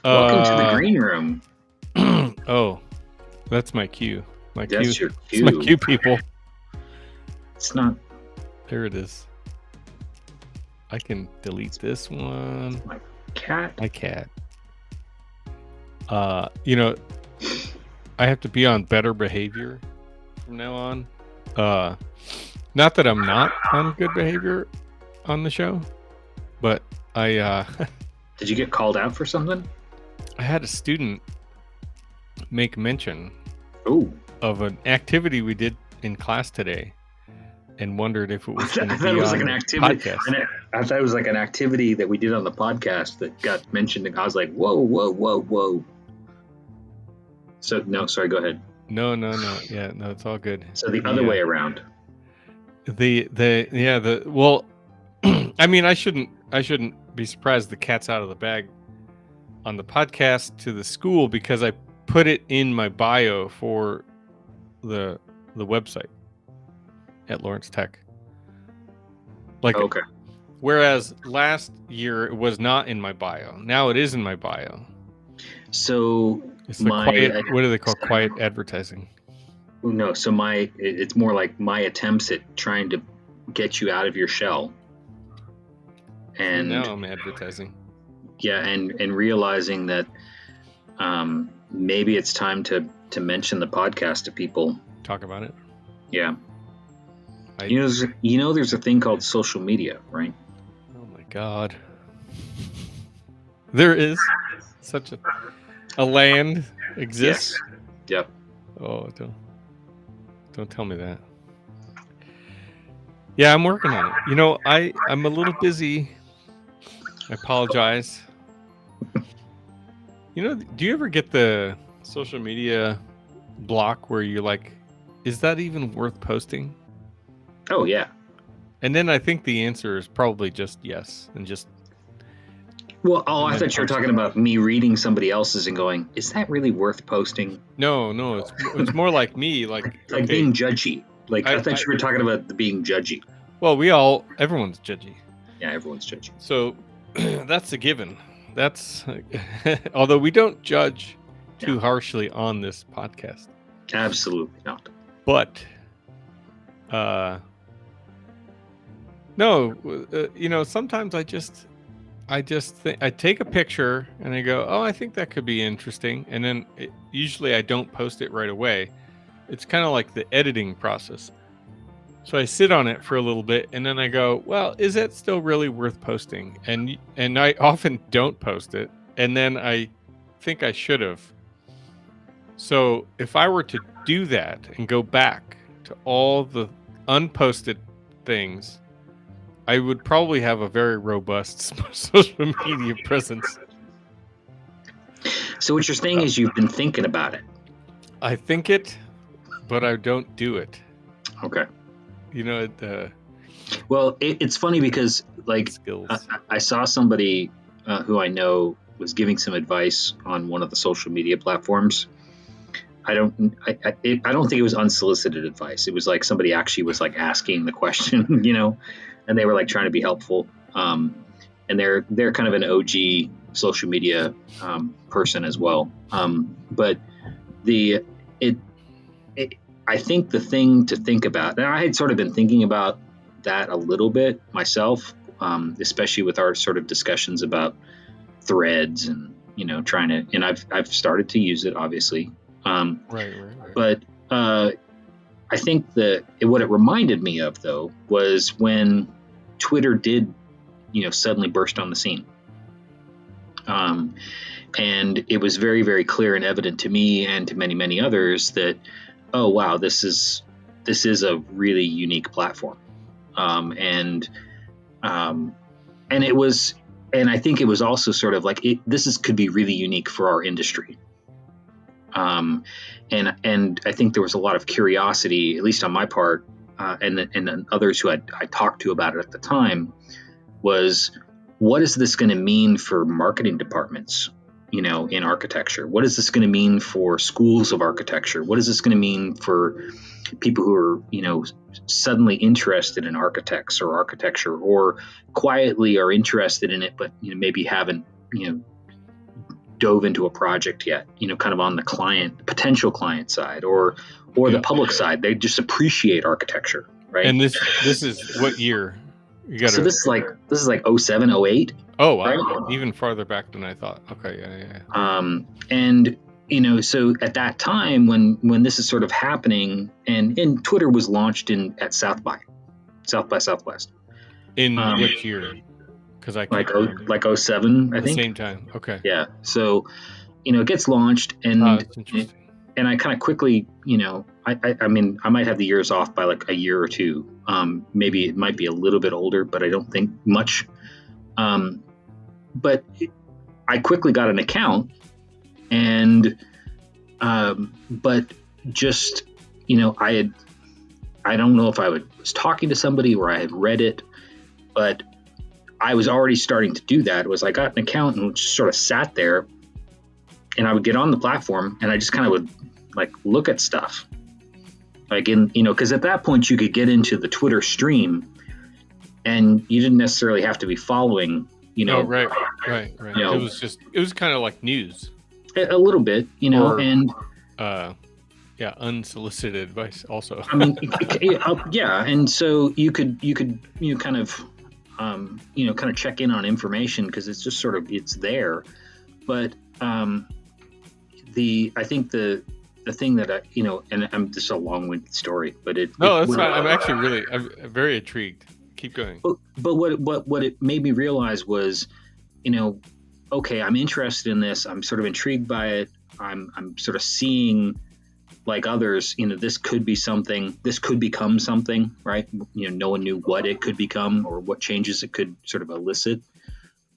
Welcome to the green room. Oh, that's my cue. That's your cue. It's my cue, people. It's not. There it is. I can delete this one. My cat. My cat. I have to be on better behavior from now on. Not that I'm not on good behavior on the show, but I Did you get called out for something? I had a student make mention of an activity we did in class today and wondered if it was going to be on like an activity podcast. I thought it was like an activity that we did on the podcast that got mentioned, and I was like, whoa. So, no, sorry, go ahead. No. Yeah, no, it's all good. So the other way around. Well, I mean, I shouldn't be surprised the cat's out of the bag on the podcast to the school, because I put it in my bio for the website at Lawrence Tech. Okay. Whereas last year it was not in my bio. Now it is in my bio. So it's what do they call quiet advertising? No, so it's more like my attempts at trying to get you out of your shell. And now I'm advertising. Yeah, and realizing that maybe it's time to mention the podcast to people. Talk about it. Yeah. There's a thing called social media, right? Oh my God. There is such a land exists. Yes. Yep. Oh, don't tell me that. Yeah, I'm working on it. I'm a little busy. I apologize. Do you ever get the social media block where you're like, is that even worth posting? Oh, yeah. And then I think the answer is probably just yes. And just. Well, I thought you were talking about me reading somebody else's and going, is that really worth posting? No. It's more like me. Like being judgy. I thought you were talking about the being judgy. Well, everyone's judgy. Yeah, everyone's judgy. So that's a given. That's although we don't judge too harshly on this podcast. Absolutely not. But sometimes I just think I take a picture and I go, oh, I think that could be interesting, and then usually I don't post it right away. It's kind of like the editing process. So I sit on it for a little bit, and then I go, well, is it still really worth posting? And I often don't post it, and then I think I should have. So if I were to do that and go back to all the unposted things, I would probably have a very robust social media presence. So what you're saying is you've been thinking about it. I think it, but I don't do it. Okay. Well, it's funny because I saw somebody who I know was giving some advice on one of the social media platforms. I don't think it was unsolicited advice. It was like somebody actually was like asking the question, and they were like trying to be helpful. And they're kind of an OG social media person as well. But I think the thing to think about, and I had sort of been thinking about that a little bit myself, especially with our sort of discussions about threads and, trying to, and I've started to use it, obviously. Right. But I think what it reminded me of, though, was when Twitter did, suddenly burst on the scene. And it was very, very clear and evident to me and to many, many others that, oh, wow, this is a really unique platform. And it was, and I think it was also sort of like, could be really unique for our industry. And I think there was a lot of curiosity, at least on my part, and others who I talked to about it at the time, was what is this going to mean for marketing departments, in architecture? What is this going to mean for schools of architecture? What is this going to mean for people who are, suddenly interested in architects or architecture, or quietly are interested in it, but maybe haven't, dove into a project yet, kind of on the potential client side or the public side. They just appreciate architecture, right? And this is what year? You got So this is like 07, 08. Oh, wow. Right? Even farther back than I thought. Okay, yeah. And so at that time when this is sort of happening, and Twitter was launched at South by Southwest. In which year? Because I can't remember. Like 07, I think. The same time. Okay. Yeah. So, it gets launched, and that's interesting. And I kind of quickly, I mean, I might have the years off by like a year or two. Maybe it might be a little bit older, but I don't think much. But I quickly got an account, and but just, I don't know if I was talking to somebody or I had read it, but I was already starting to do that. I got an account and just sort of sat there, and I would get on the platform and I just kind of would like look at stuff, like because at that point you could get into the Twitter stream and you didn't necessarily have to be following, Oh, right. It was kind of like news. A little bit, Or, and unsolicited advice also. I mean, yeah. And so you could kind of, kind of check in on information because it's just sort of, it's there. But I think the thing that and I'm just a long-winded story, but that's fine. I'm very intrigued. Keep going. But what it made me realize was, okay, I'm interested in this. I'm sort of intrigued by it. I'm sort of seeing, like others, this could be something. This could become something, right? No one knew what it could become or what changes it could sort of elicit.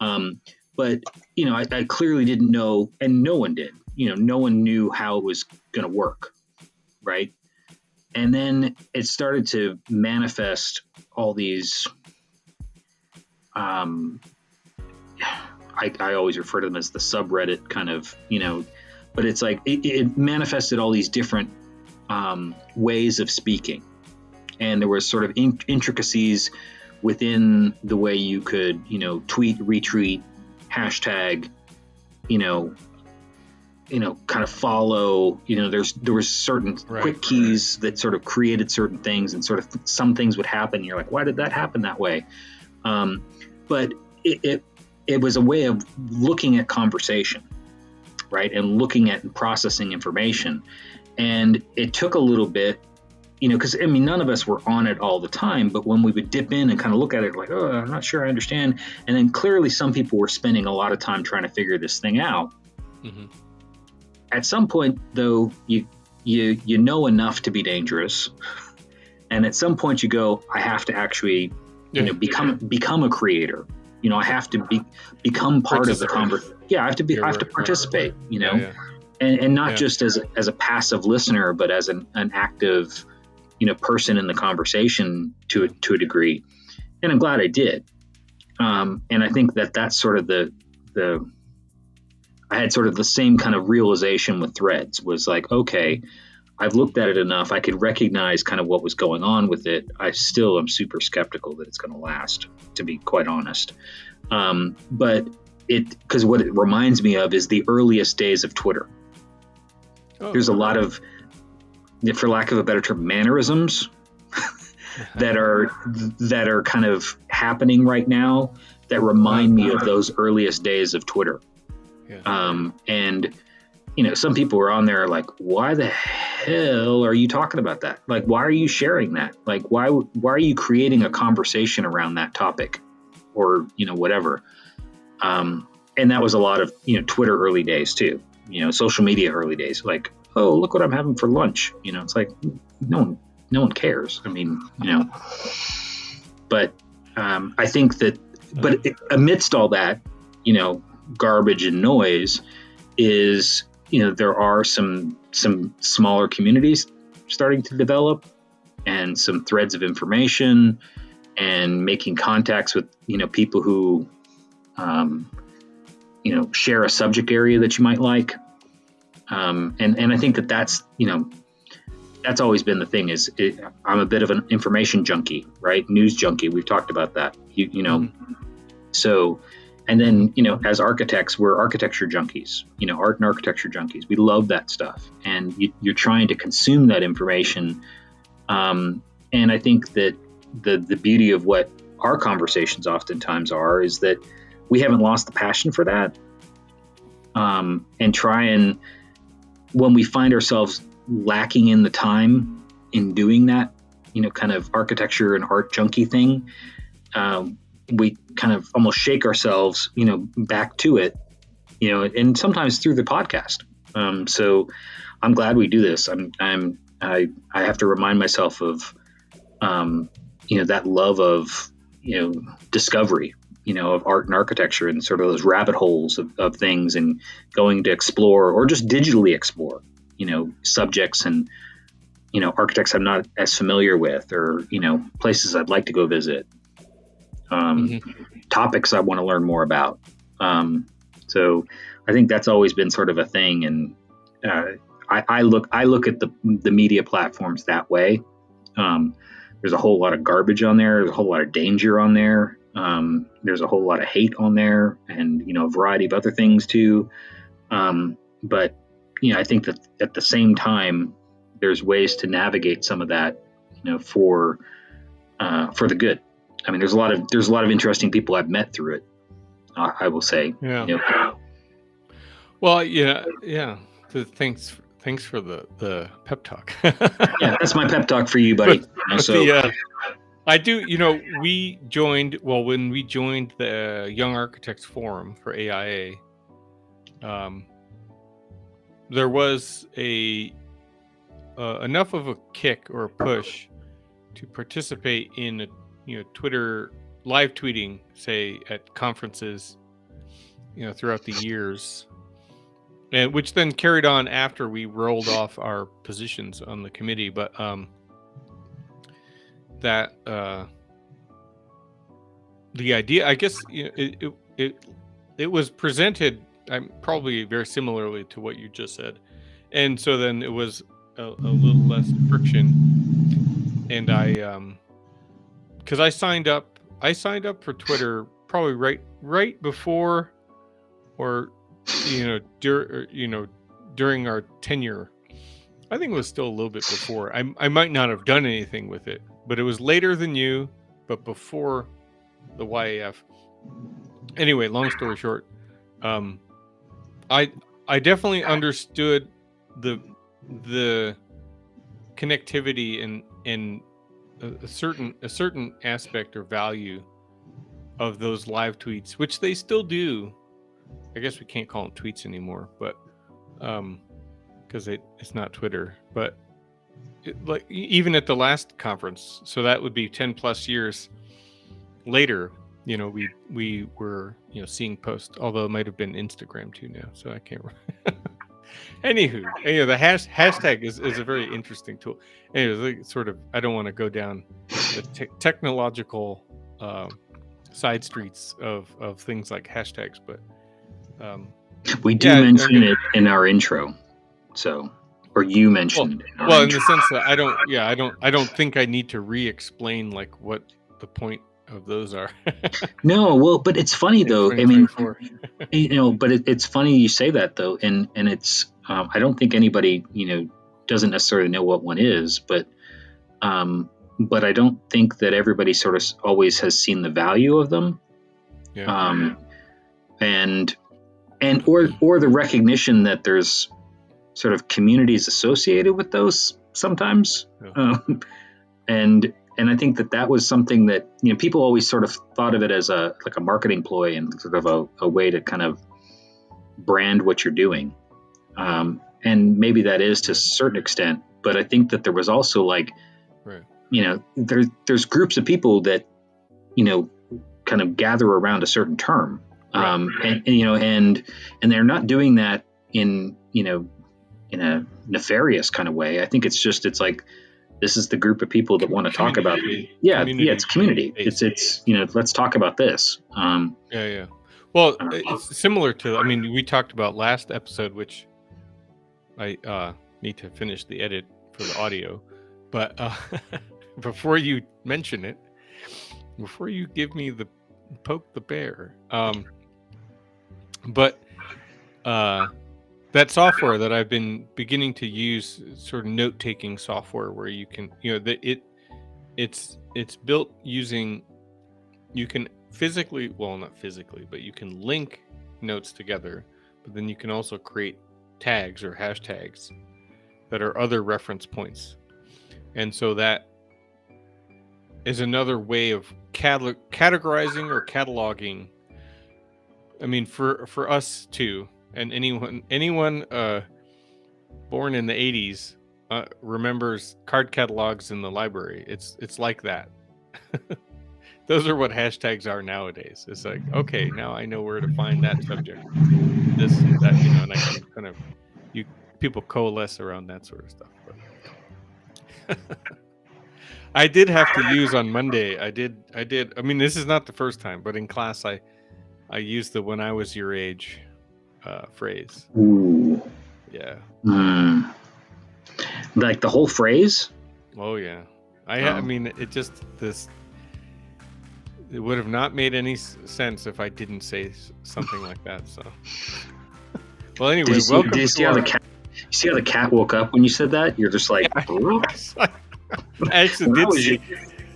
But I clearly didn't know, and no one did. No one knew how it was going to work, right? And then it started to manifest all these. I always refer to them as the subreddit kind of, but it's like it manifested all these different ways of speaking, and there was sort of intricacies within the way you could, tweet, retweet, hashtag, kind of follow, there was certain quick keys that sort of created certain things, and sort of some things would happen. You're like, why did that happen that way? But it was a way of looking at conversation, right? And looking at and processing information. And it took a little bit, because none of us were on it all the time, but when we would dip in and kind of look at it like, oh, I'm not sure I understand. And then clearly some people were spending a lot of time trying to figure this thing out. Mm-hmm. At some point, though, you know enough to be dangerous, and at some point you go, I have to actually, become a creator. I have to become part of the conversation. Yeah, I have to participate. And not just as a passive listener, but as an active, person in the conversation to a degree. And I'm glad I did. And I think that's sort of I had sort of the same kind of realization with Threads, was like, okay, I've looked at it enough. I could recognize kind of what was going on with it. I still am super skeptical that it's going to last, to be quite honest. But because what it reminds me of is the earliest days of Twitter. Oh, there's a lot of, for lack of a better term, mannerisms that are kind of happening right now that remind me of those earliest days of Twitter. Yeah. And some people are on there like, why the hell are you talking about that? Like, why are you sharing that? Like, why are you creating a conversation around that topic, or whatever? And that was a lot of Twitter early days too. Social media early days. Like, oh, look what I'm having for lunch. It's like no one cares. But I think that, amidst all that, garbage and noise, is there are some smaller communities starting to develop, and some threads of information, and making contacts with people who share a subject area that you might like, and I think that's always been the thing. I'm a bit of an information junkie, right? News junkie. We've talked about that. So And then, as architects, we're architecture junkies, art and architecture junkies. We love that stuff. And you're trying to consume that information. And I think that the beauty of what our conversations oftentimes are is that we haven't lost the passion for that. And try and, when we find ourselves lacking in the time in doing that, kind of architecture and art junkie thing, we kind of almost shake ourselves, back to it, and sometimes through the podcast. So I'm glad we do this. I have to remind myself of, that love of, discovery, of art and architecture, and sort of those rabbit holes of things, and going to explore, or just digitally explore, subjects and, architects I'm not as familiar with, or, places I'd like to go visit. Topics I want to learn more about. So I think that's always been sort of a thing. And I look at the media platforms that way. There's a whole lot of garbage on there. There's a whole lot of danger on there. There's a whole lot of hate on there, and, a variety of other things too. But, I think that at the same time, there's ways to navigate some of that, for the good. I mean, there's a lot of interesting people I've met through it. I will say. Yeah. Well, yeah. So thanks for the pep talk. Yeah, that's my pep talk for you, buddy. I do. We joined. Well, when we joined the Young Architects Forum for AIA, there was enough of a kick or a push to participate in Twitter live tweeting, say at conferences, throughout the years, and which then carried on after we rolled off our positions on the committee. But that the idea, I guess, it was presented probably very similarly to what you just said, and so then it was a little less friction, and because I signed up for Twitter probably right before, or during our tenure. I think it was still a little bit before. I might not have done anything with it, but it was later than you, but before the YAF. Anyway, long story short, I definitely understood the connectivity and a certain aspect or value of those live tweets, which they still do. I guess we can't call them tweets anymore, but because it's not Twitter. But like even at the last conference, so that would be 10 plus years later, we were seeing posts, although it might have been Instagram too now, so I can't remember. Anywho, the hashtag is a very interesting tool. Anyways, sort of, I don't want to go down the technological side streets of things like hashtags, but we do mention it in our intro. So, or you mentioned it. Well, in the sense that I don't think I need to re-explain like what the point of those are. No, well, but it's funny though. I mean, but it's funny you say that though, and it's I don't think anybody doesn't necessarily know what one is, but I don't think that everybody sort of always has seen the value of them, and or the recognition that there's sort of communities associated with those sometimes, and I think that was something that people always sort of thought of it as a marketing ploy and sort of a way to kind of brand what you're doing, and maybe that is to a certain extent. But I think that there was also there's groups of people that kind of gather around a certain term, and they're not doing that in a nefarious kind of way. I think it's like, this is the group of people that want to talk about it's community. It's let's talk about this. Well, it's similar to, we talked about last episode, which I need to finish the edit for the audio, but before you mention it, before you give me the poke the bear, But that software that I've been beginning to use, sort of note-taking software, where you can, it's built using, you can physically, well, not physically, but you can link notes together, but then you can also create tags or hashtags that are other reference points. And so that is another way of categorizing or cataloging. I mean, for us too, and anyone born in the 80s remembers card catalogs in the library. It's like that. Those are what hashtags are nowadays. It's like, okay, now I know where to find that subject, this, that, and I can kind of, people coalesce around that sort of stuff. But I did have to use on Monday. I did. I mean, this is not the first time, but in class, I used the "when I was your age" phrase. Ooh. Yeah. Like the whole phrase? Oh yeah. I mean, it would have not made any sense if I didn't say something like that. So. Well, anyway, welcome. Did you see how the cat woke up when you said that? You're just like. Yeah, I actually did see.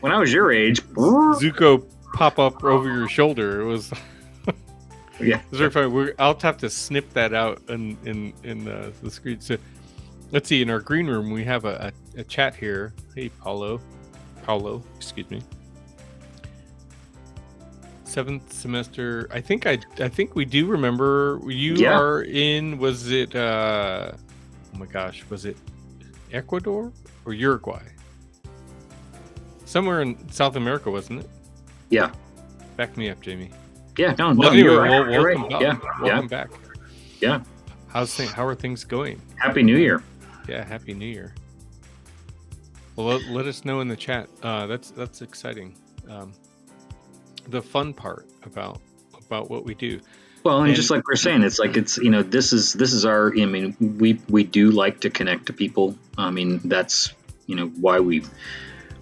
When I was your age, Zuko pop up over your shoulder. It was. Yeah. It was very funny. I'll have to snip that out in the screen. So, let's see. In our green room, we have a chat here. Hey, Paulo, excuse me. 7th semester. I think we do remember you are in. Was it? Oh my gosh, was it Ecuador or Uruguay? Somewhere in South America, wasn't it? Yeah. Back me up, Jamie. Yeah. No. Well, anyway, welcome back. Yeah. Welcome back. Yeah. How are things going? Happy New Year. Yeah. Happy New Year. Well, let us know in the chat. That's exciting. The fun part about what we do. Well, and just like we're saying, it's like this is our. I mean, we do like to connect to people. I mean, that's why we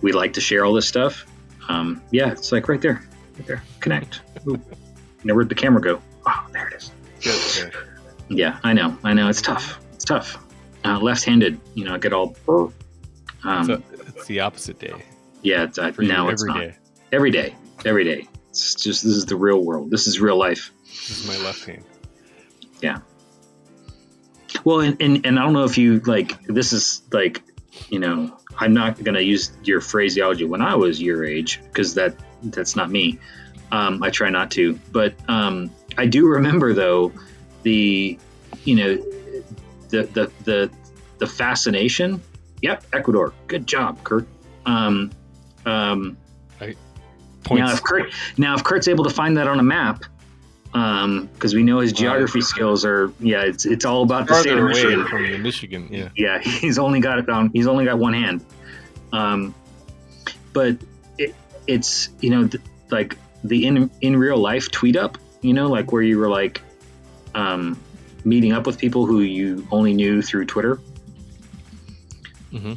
like to share all this stuff. Yeah, it's like right there, connect. Where'd the camera go? Oh, there it is. Good. Yeah, I know. It's tough. Left-handed, I get all. It's the opposite day. Yeah, it's not. Day. Every day. It's just, this is the real world. This is real life. This is my left hand. Yeah. Well, and I don't know if you this is I'm not going to use your phraseology when I was your age, because that's not me. I try not to, but I do remember though the fascination. Yep, Ecuador. Good job, Kurt. Now, if Kurt's able to find that on a map, because we know his geography skills are, it's all about the state of Michigan. From Michigan, yeah. Yeah, he's only got one hand. But it's like the in real life tweet up, like where you were meeting up with people who you only knew through Twitter. Mm-hmm.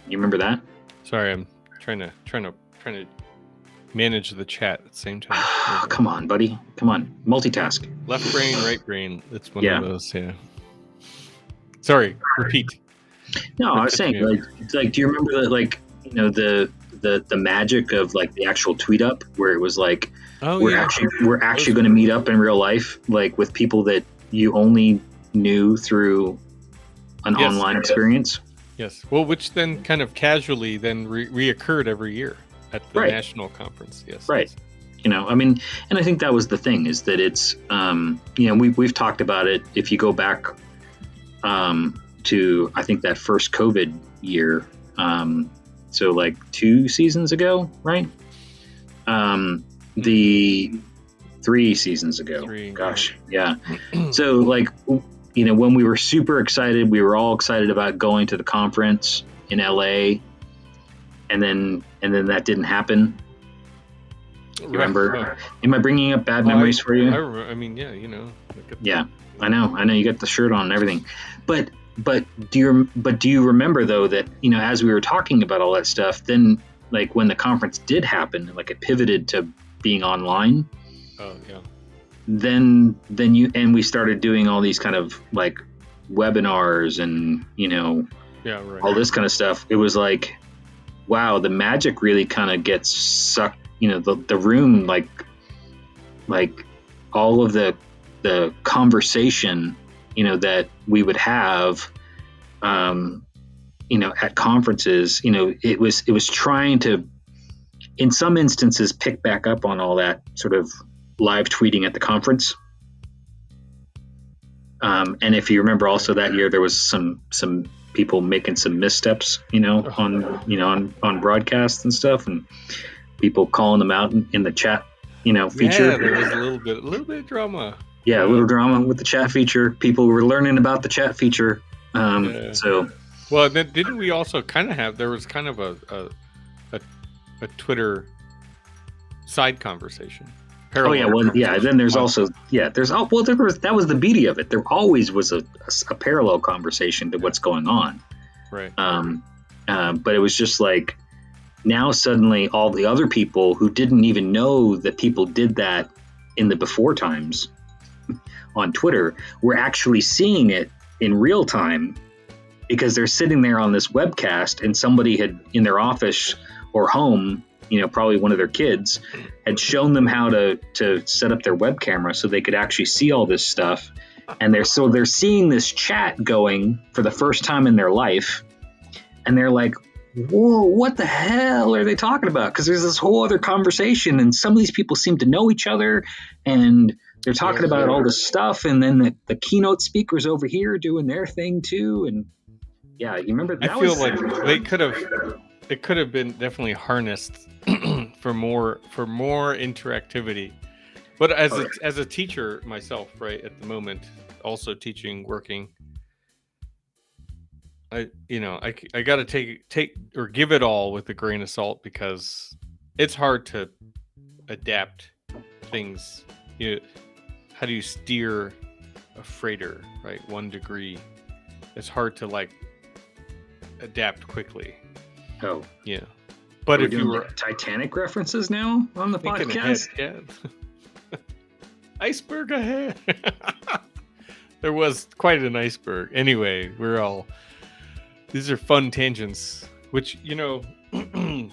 You remember that? Sorry, I'm trying to manage the chat at the same time. Come on, buddy. Come on. Multitask. Left brain, right brain. It's one of those, yeah. Sorry, repeat. No, I was saying, do you remember the magic of the actual tweet up, where it was we're actually going to meet up in real life, with people that you only knew through an online experience? Yes. Well, which then kind of casually then reoccurred every year at the national conference. Yes. Right. I mean, and I think that was the thing, is that it's, we've talked about it. If you go back to, I think, that first COVID year, so 2 seasons ago, right? The 3 seasons ago. Gosh, yeah. So when we were super excited, we were all excited about going to the conference in LA, and then that didn't happen. You remember? Am I bringing up bad memories for you? I mean, yeah, Yeah, I know. You got the shirt on and everything, but do you remember though that as we were talking about all that stuff, then when the conference did happen, it pivoted to being online. Oh yeah. we started doing all these kind of like webinars and Yeah, right. all this kind of stuff. It was like, wow, the magic really kind of gets sucked. The room, like all of the conversation, that we would have, at conferences, it was trying to, in some instances, pick back up on all that sort of live tweeting at the conference. And if you remember, also that year there was some people making some missteps, on broadcasts and stuff, and people calling them out in the chat, feature. Yeah, there was a little bit of drama. Yeah, a little drama with the chat feature. People were learning about the chat feature. So, well, then didn't we also kind of have? There was kind of a Twitter side conversation. Oh yeah, well yeah. Then there's also that was the beauty of it. There always was a parallel conversation to what's going on. Right. But it was just like, now suddenly all the other people who didn't even know that people did that in the before times on Twitter were actually seeing it in real time, because they're sitting there on this webcast and somebody had in their office or home, probably one of their kids had shown them how to set up their web camera so they could actually see all this stuff. And they're seeing this chat going for the first time in their life. And they're like, whoa, what the hell are they talking about? Because there's this whole other conversation, and some of these people seem to know each other, and they're talking about all this stuff. And then the keynote speakers over here doing their thing too. And yeah, you remember that? I feel like it could have been definitely harnessed for more interactivity. But as a teacher myself, right, at the moment, also teaching, working, I got to take or give it all with a grain of salt, because it's hard to adapt things. How do you steer a freighter, right? 1 degree. It's hard to like adapt quickly. Oh yeah. But if you were Titanic references now on the podcast, ahead, yeah. Iceberg ahead. There was quite an iceberg. Anyway, these are fun tangents, which, the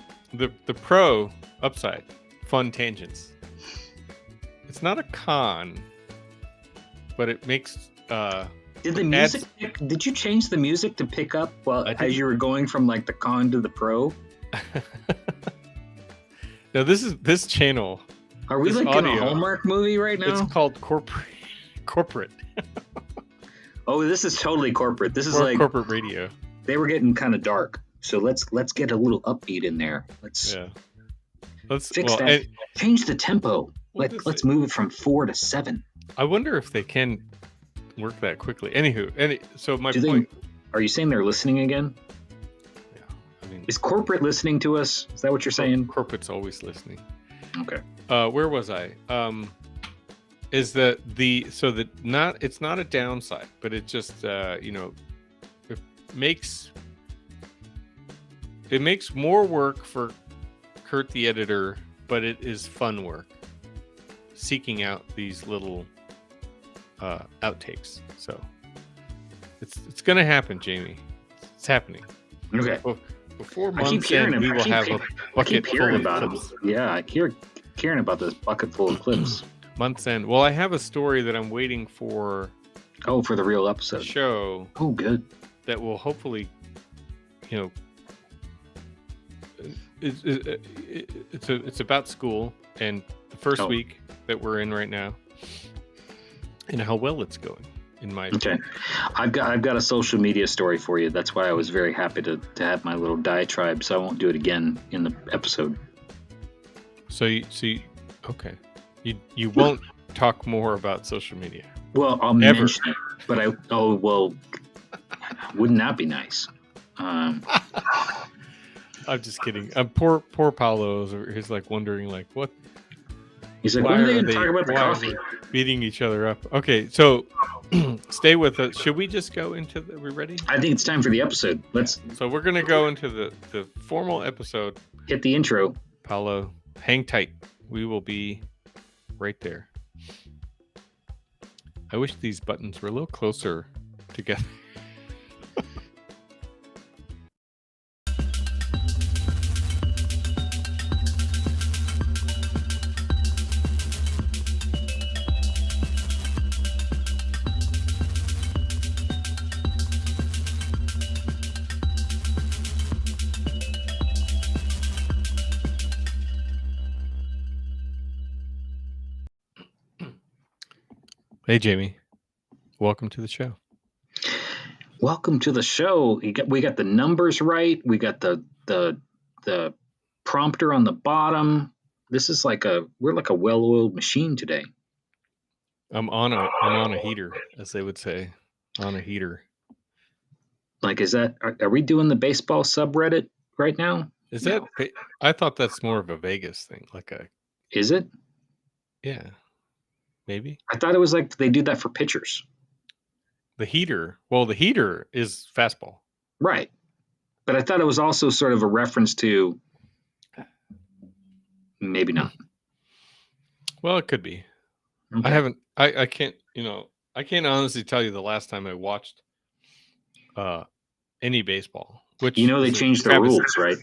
pro upside, fun tangents. It's not a con, but it makes did the music did you change the music to pick up as you were going from like the con to the pro? Now this channel. Are we like in a Hallmark movie right now? It's called corporate. Oh, this is totally corporate. This is like corporate radio. They were getting kind of dark, so let's get a little upbeat in there. Let's fix that. Change the tempo. Let's move it from 4 to 7. I wonder if they can work that quickly. Anywho, so my point. Are you saying they're listening again? Yeah, I mean, is corporate listening to us? Is that what you're saying? Corporate's always listening. Okay. Where was I? Is that it's not a downside, but it just it makes more work for Kurt the editor, but it is fun work seeking out these little outtakes. So it's gonna happen, Jamie. It's happening. Okay. Before months end, we will have a bucket full of clips. Yeah, I keep hearing about this bucket full of clips. Months end. Well, I have a story that I'm waiting for. Oh, for the real episode. Show. Oh, good. That will hopefully, it's about school and the first week that we're in right now, and how well it's going. In my opinion. I've got a social media story for you. That's why I was very happy to have my little diatribe. So I won't do it again in the episode. So you okay. You won't talk more about social media. Well, I'll mention it, but wouldn't that be nice? I'm just kidding. Poor Paolo. He's like wondering, like, what? He's like, when are they going to talk about the coffee? Beating each other up. Okay, so stay with us. Should we just go into the? Are we ready? I think it's time for the episode. Let's. So we're going to go into the formal episode. Hit the intro. Paolo, hang tight. We will be right there. I wish these buttons were a little closer together. Hey, Jamie. Welcome to the show. Welcome to the show. We got the numbers right. We got the prompter on the bottom. This is we're like a well-oiled machine today. I'm on a heater, as they would say, on a heater. Like, are we doing the baseball subreddit right now? Is that? I thought that's more of a Vegas thing. Is it? Yeah, maybe. I thought it was like they do that for pitchers. The heater. Well, the heater is fastball. Right. But I thought it was also sort of a reference to maybe not. Well, it could be. Okay. I haven't. I can't. I can't honestly tell you the last time I watched any baseball. Which they changed the rules, right?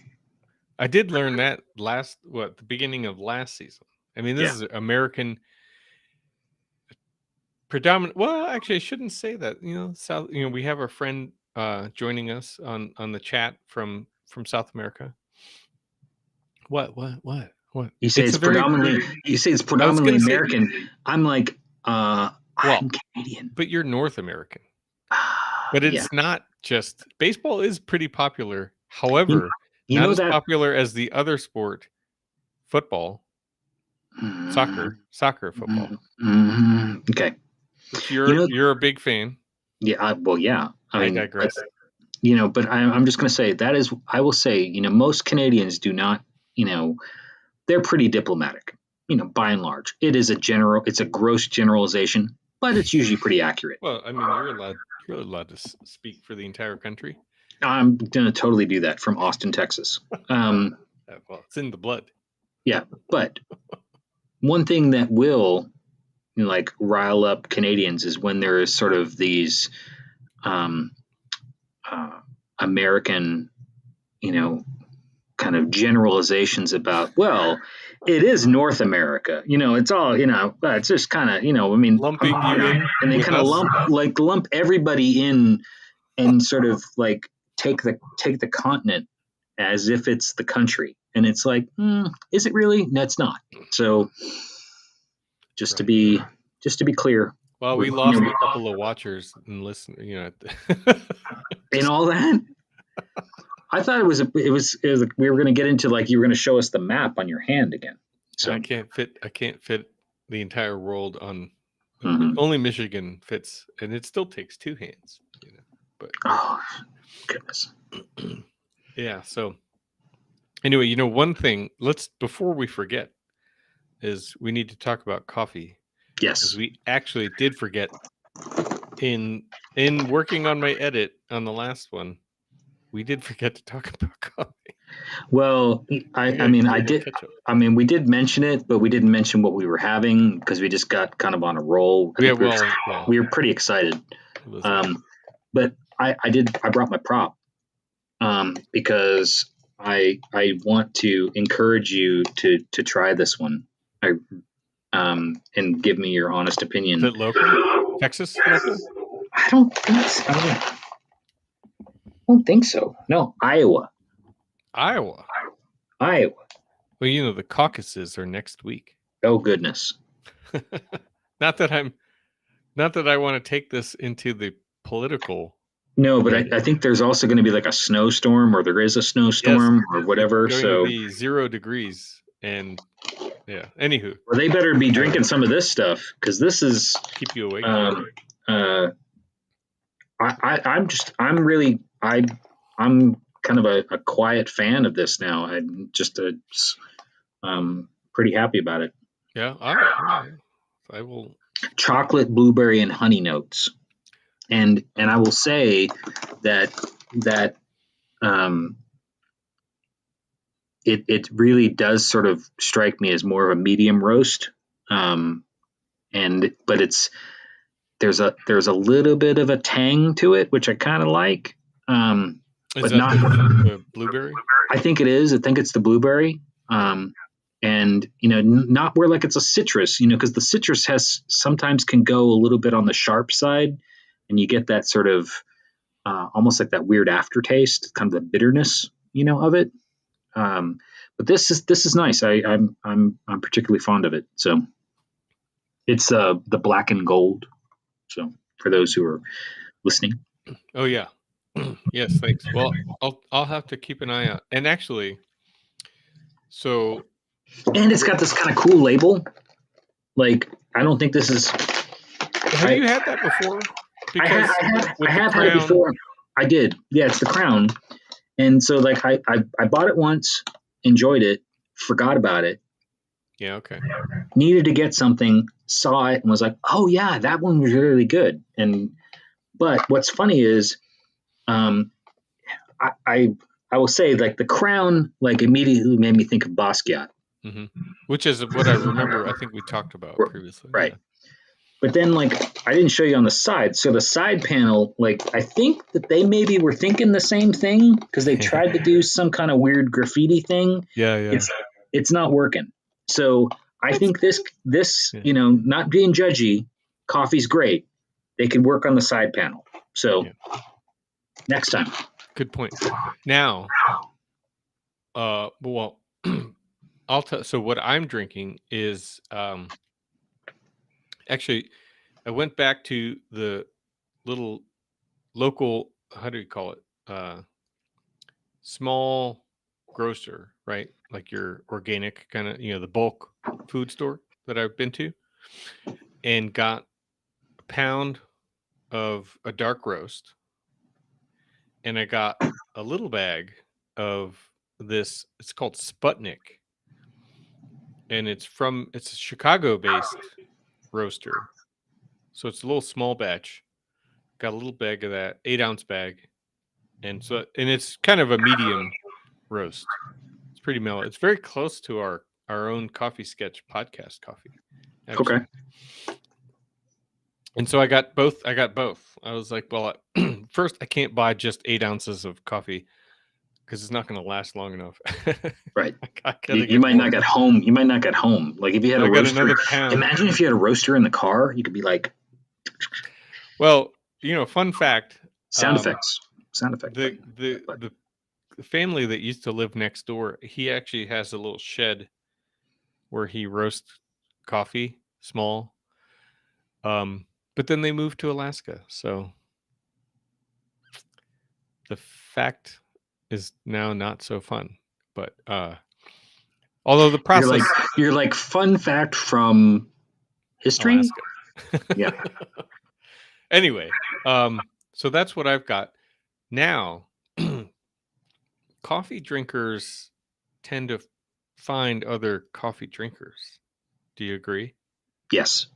I did learn that the beginning of last season. I mean, this is American predominant. Well, actually, I shouldn't say that. South. We have our friend joining us on the chat from South America. What? You say it's predominantly American. I'm like, I'm Canadian. But you're North American. But it's not just baseball is pretty popular. However, not as popular as the other sport, football, soccer, football. Okay. You're a big fan. Yeah. I digress. But I'm just going to say I will say, most Canadians do not, they're pretty diplomatic, by and large. It's a gross generalization, but it's usually pretty accurate. Well, I mean, you're allowed to speak for the entire country. I'm going to totally do that from Austin, Texas. Well, it's in the blood. Yeah. But one thing that will rile up Canadians is when there is sort of these American, kind of generalizations about, well, it is North America. It's all, it's just kind of, I mean, lumping you in, and they kind of lump everybody in and sort of like take the continent as if it's the country. And it's like, is it really? No, it's not. So just to be clear. Well, we lost a couple of watchers and listeners, and all that. I thought it was like we were going to get into you were going to show us the map on your hand again. So I can't fit the entire world on. Only Michigan fits, and it still takes two hands. But oh goodness. Yeah. So anyway, one thing. Before we forget, is we need to talk about coffee. Yes. We actually did forget in working on my edit on the last one. We did forget to talk about coffee. Well, we did mention it, but we didn't mention what we were having because we just got kind of on a roll. We were pretty excited. But I brought my prop because I want to encourage you to try this one. And give me your honest opinion. Is it local? Texas local? I don't think so. No, Iowa. Well, the caucuses are next week. Oh goodness. Not that I want to take this into the political. No, but I think there's also going to be like a snowstorm, or there is a snowstorm, or whatever. It's going to be 0 degrees, and yeah. Anywho, well, they better be drinking some of this stuff because this is keep you awake. I'm kind of a quiet fan of this now. I'm just pretty happy about it. Yeah, I will. Chocolate, blueberry, and honey notes, and I will say that it really does sort of strike me as more of a medium roast, but there's a little bit of a tang to it, which I kind of like. Is But that not. the blueberry? I think it is. I think it's the blueberry. And not where like it's a citrus, because the citrus has sometimes can go a little bit on the sharp side, and you get that sort of almost like that weird aftertaste, kind of the bitterness, of it. But this is nice. I'm particularly fond of it. So it's the black and gold. So for those who are listening, Oh yeah. Yes, thanks. Well, I'll have to keep an eye out. And actually, so and it's got this kind of cool label. Like I don't think this is. have you had that before? Because I have had it before. I did. Yeah, it's the crown. And so like I bought it once, enjoyed it, forgot about it. Yeah, okay. Needed to get something, saw it, and was like, oh yeah, that one was really good. But what's funny is, I will say like the crown like immediately made me think of Basquiat. Mm-hmm. Which is what I remember. I think we talked about previously. Right. Yeah. But then like I didn't show you on the side. So the side panel, like I think that they maybe were thinking the same thing because they tried to do some kind of weird graffiti thing. Yeah. It's not working. So I think this not being judgy, coffee's great. They could work on the side panel. So next time. Good point. Now, well, I'll tell. So what I'm drinking is actually, I went back to the little local. How do you call it? Small grocer, right? Like your organic kind of, the bulk food store that I've been to, and got a pound of a dark roast, and I got a little bag of this. It's called Sputnik, and it's a Chicago-based roaster, so it's a little small batch. Got a little bag of that, 8-ounce bag, and it's kind of a medium roast. It's pretty mellow. It's very close to our own Coffee Sketch podcast coffee, actually. Okay. And so I got both. I was like, well, first I can't buy just 8 ounces of coffee because it's not going to last long enough. Right. You might not get home. You might not get home. Like if you had a roaster, imagine if you had a roaster in the car, you could be like. Well, fun fact. Sound effects. The family that used to live next door, he actually has a little shed where he roasts coffee, small. But then they moved to Alaska, so the fact is now not so fun. But although the process, you're like fun fact from history. Alaska. Yeah. Anyway, so that's what I've got now. Coffee drinkers tend to find other coffee drinkers. Do you agree? Yes.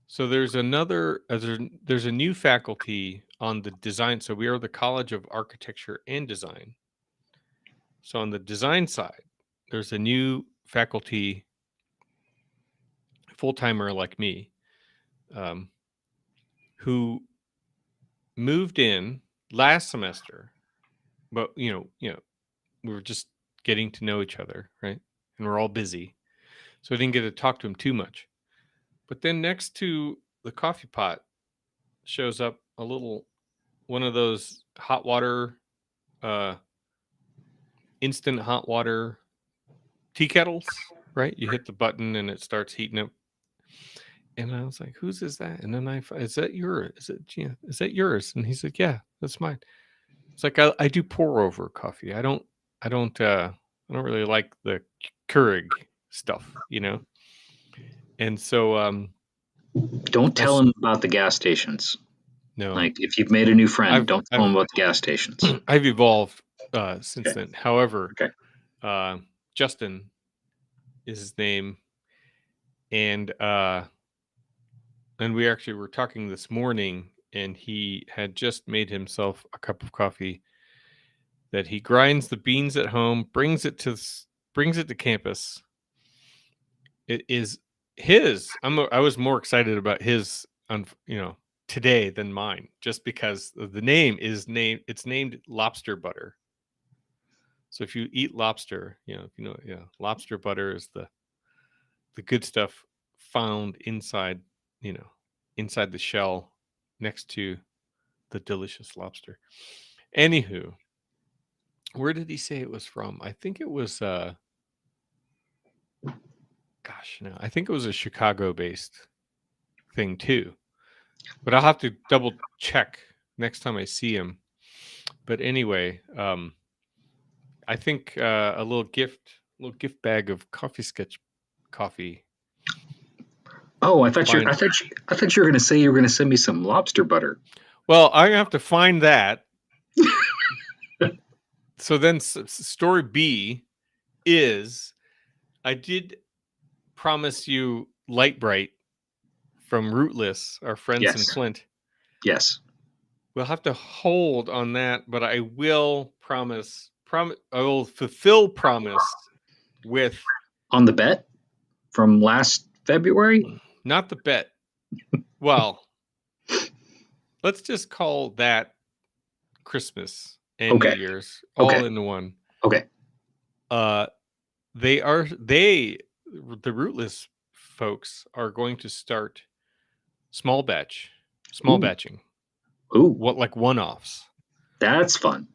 So there's a new faculty on the design. So we are the College of Architecture and Design. So on the design side, there's a new faculty, full-timer like me, who moved in last semester, but we were just getting to know each other, right? And we're all busy, so I didn't get to talk to him too much. But then next to the coffee pot shows up a little one of those hot water, instant hot water tea kettles, right? You hit the button and it starts heating up. And I was like, "Whose is that?" And then is that yours? Is that yours? And he's like, "Yeah, that's mine." It's like I do pour over coffee. I don't really like the Keurig stuff, And so don't tell him about the gas stations. No. Like if you've made a new friend, don't tell him about the gas stations. I've evolved since then. However, Justin is his name, and we actually were talking this morning, and he had just made himself a cup of coffee that he grinds the beans at home, brings it to campus. It is his. I was more excited about his, today than mine, just because the name is it's named lobster butter. So if you eat lobster, lobster butter is the good stuff found inside, inside the shell next to the delicious lobster. Anywho, where did he say it was from? I think it was I think it was a Chicago-based thing too. But I'll have to double check next time I see him. But anyway, I think a little gift bag of coffee sketch coffee. Oh, I thought you were going to say you were going to send me some lobster butter. Well, I have to find that. So then story B is I did promise you Light Bright from Rootless, our friends in Flint. Yes. We'll have to hold on that, but I will promise I will fulfill promise with on the bet from last February. Not the bet. Well, let's just call that Christmas and New Year's all into one. Okay. The Rootless folks are going to start small batching. Ooh. What, like one-offs? That's fun.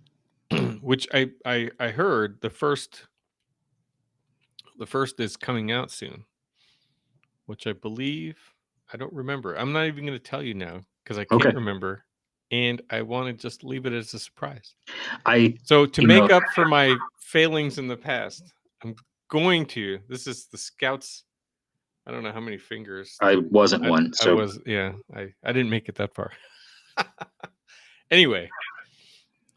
Which I heard the first is coming out soon, which I believe, I don't remember. I'm not even going to tell you now because I can't remember, and I want to just leave it as a surprise. So to make up for my failings in the past, I'm going to. This is the Scouts. I don't know how many fingers. I wasn't one. So I was. Yeah, I didn't make it that far. Anyway.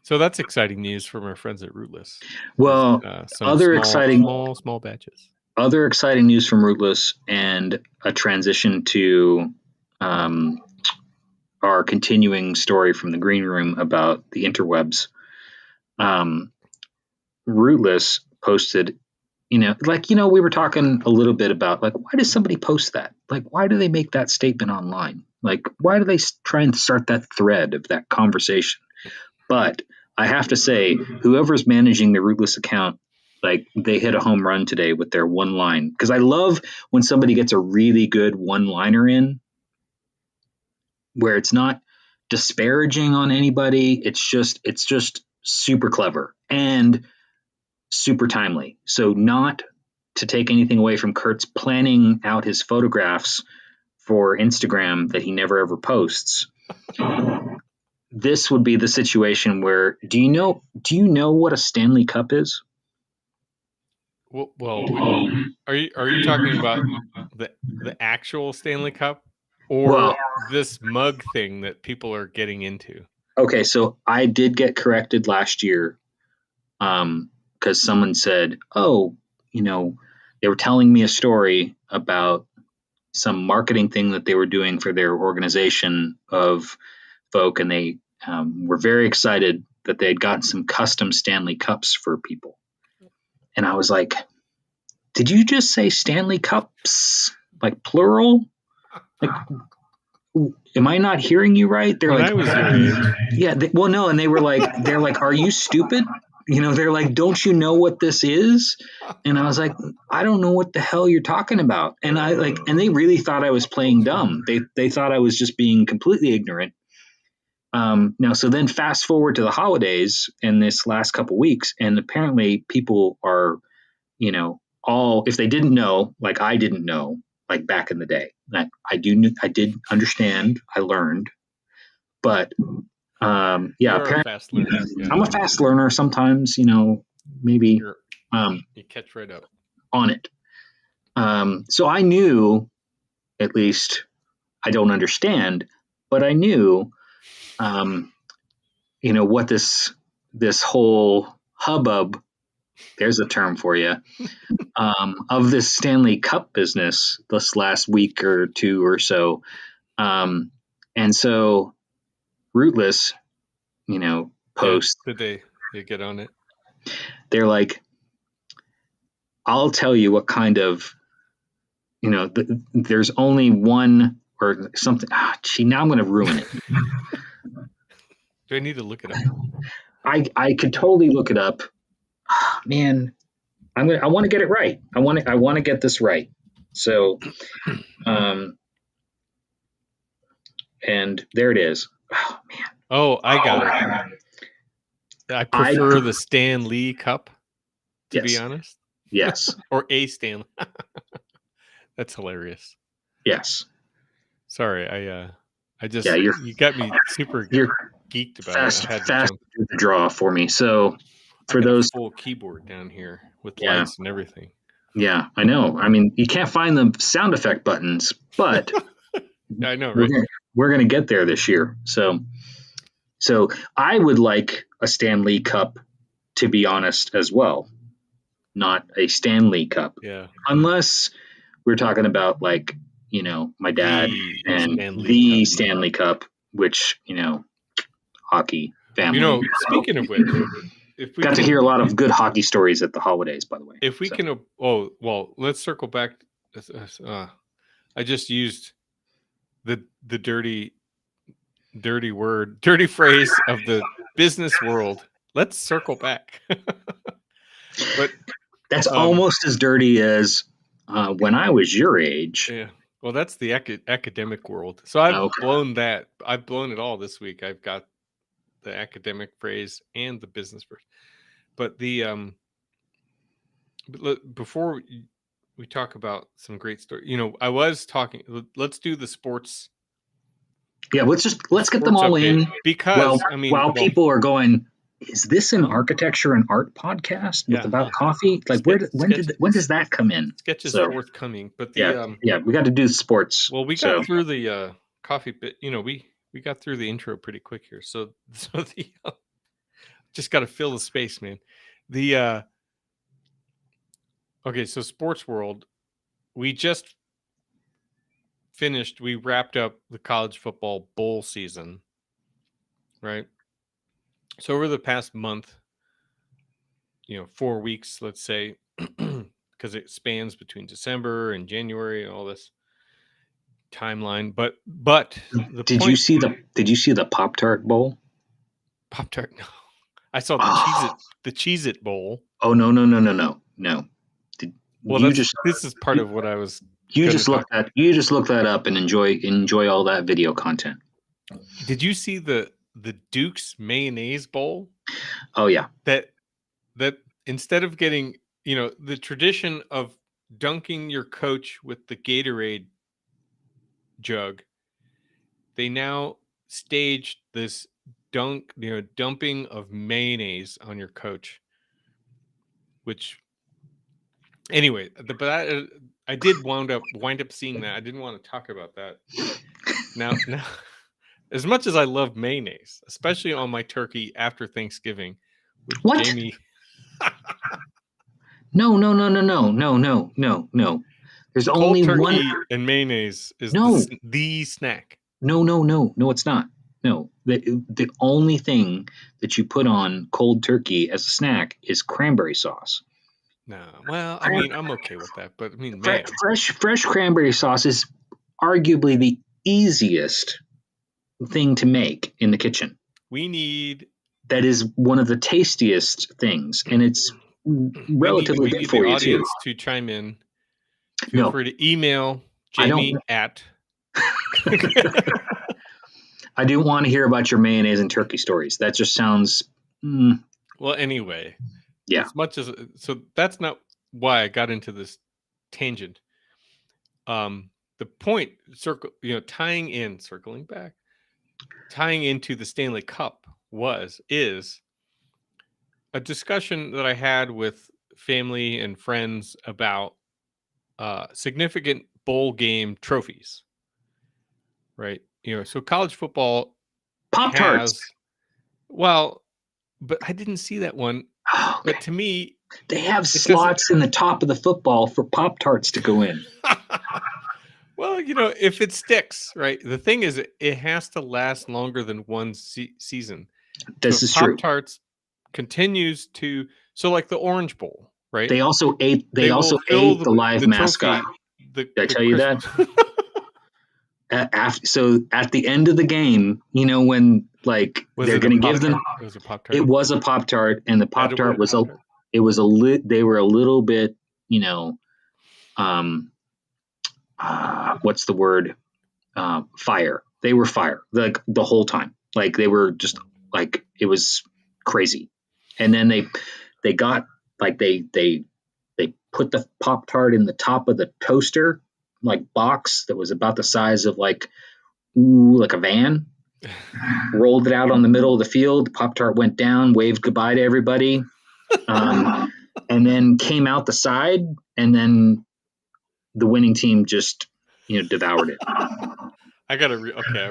So that's exciting news from our friends at Rootless. Well, some other exciting small batches. Other exciting news from Rootless and a transition to our continuing story from the green room about the interwebs. Rootless posted, we were talking a little bit about, like, why does somebody post that? Like, why do they make that statement online? Like, why do they try and start that thread of that conversation? But I have to say, whoever's managing the Rootless account, like, they hit a home run today with their one line. Because I love when somebody gets a really good one-liner in, where it's not disparaging on anybody. It's just super clever and super timely. So not to take anything away from Kurt's planning out his photographs for Instagram that he never ever posts. This would be the situation where, do you know what a Stanley Cup is? Well, are you talking about the actual Stanley Cup or this mug thing that people are getting into? Okay, so I did get corrected last year because someone said, they were telling me a story about some marketing thing that they were doing for their organization of folk, and they were very excited that they had gotten some custom Stanley Cups for people. And I was like, did you just say Stanley Cups, like plural? Like, am I not hearing you right? They're when like, I was your age. Yeah. No. And they're like, are you stupid? They're like, don't you know what this is? And I was like, I don't know what the hell you're talking about. And and they really thought I was playing dumb. They thought I was just being completely ignorant. Now, so then fast forward to the holidays in this last couple weeks, and apparently people are, all, if they didn't know, like I didn't know, like back in the day, I did understand, I learned, but You're a fast learner. Yeah. I'm a fast learner. Sometimes, maybe you catch right up on it. So I knew, at least, I don't understand, but I knew, what this whole hubbub, there's a term for you, of this Stanley Cup business this last week or two or so. And so Rootless, post. Did they get on it? They're like, I'll tell you what kind of, there's only one or something. Gee, now I'm going to ruin it. Do I need to look it up? I could totally look it up. Man, I want to get it right. I want to get this right. So, and there it is. Oh man. Oh, I got it. I prefer the Stan Lee cup, to be honest. Yes. Or a Stan. That's hilarious. Yes. Sorry, I just you got me super geeked about it. I had to jump through the draw for me. So for those full keyboard down here with lights and everything. Yeah, I know. I mean, you can't find the sound effect buttons, but I know, right? We're gonna get there this year. So I would like a Stan Lee cup, to be honest, as well. Not a Stan Lee cup. Yeah. Unless we're talking about like, my dad and the Stanley Cup, which, hockey family. Speaking of which, if we got to hear a lot of good hockey stories at the holidays, by the way. If we can, let's circle back. I just used the dirty phrase of the business world. Let's circle back. But that's almost as dirty as when I was your age. Yeah. Well, that's the academic world. So I've blown that. I've blown it all this week. I've got the academic phrase and the business phrase. But before we talk about some great stories, I was talking. Let's do the sports. Yeah, let's get them all in because while people are going, is this an architecture and art podcast about coffee? Like when does that come in? Sketches forthcoming, but we got to do sports. Well, we got through the coffee bit. We got through the intro pretty quick here, so the just got to fill the space, man. The okay, so sports world, we just finished. We wrapped up the college football bowl season, right? So over the past month, 4 weeks, let's say, because it spans between December and January and all this timeline. But did you see the Pop-Tart bowl? Pop-Tart? No, I saw the Cheez-It bowl. Oh no. This is part of what I was. You just look that up and enjoy all that video content. Did you see the Duke's mayonnaise bowl? Oh yeah. That instead of getting, the tradition of dunking your coach with the Gatorade jug, they now staged this dumping of mayonnaise on your coach. Which, anyway, but I did wind up seeing that. I didn't want to talk about that. Now. As much as I love mayonnaise, especially on my turkey after Thanksgiving, with Jamie. No. There's cold only turkey one, and mayonnaise is the snack. No, it's not. No, the only thing that you put on cold turkey as a snack is cranberry sauce. No, well, I'm okay with that, but man. fresh cranberry sauce is arguably the easiest thing to make in the kitchen. That is one of the tastiest things, and it's relatively good for you too. We need the audience to chime in. Feel free to email Jamie at. I do want to hear about your mayonnaise and turkey stories. That just sounds. Well, anyway, as much as so, that's not why I got into this tangent. The point, circling back. Tying into the Stanley Cup is a discussion that I had with family and friends about significant bowl game trophies, right? So college football Pop-Tarts. Well, but I didn't see that one. But to me, they have slots in the top of the football for Pop-Tarts to go in. Well, if it sticks, right? The thing is, it has to last longer than one season. This is true. Pop-Tarts continues to, like the Orange Bowl, right? They also ate the live mascot. Did I tell you that? So at the end of the game, when like they're going to give them, it was a Pop-Tart. It was a Pop-Tart, and the Pop-Tart was they were a little bit, what's the word? Fire. They were fire, like the whole time. Like they were just like, it was crazy. And then they got like they put the Pop-Tart in the top of the toaster like box that was about the size of like a van. Rolled it out on the middle of the field. Pop-Tart went down, waved goodbye to everybody, and then came out the side, and then the winning team just devoured it. I gotta okay.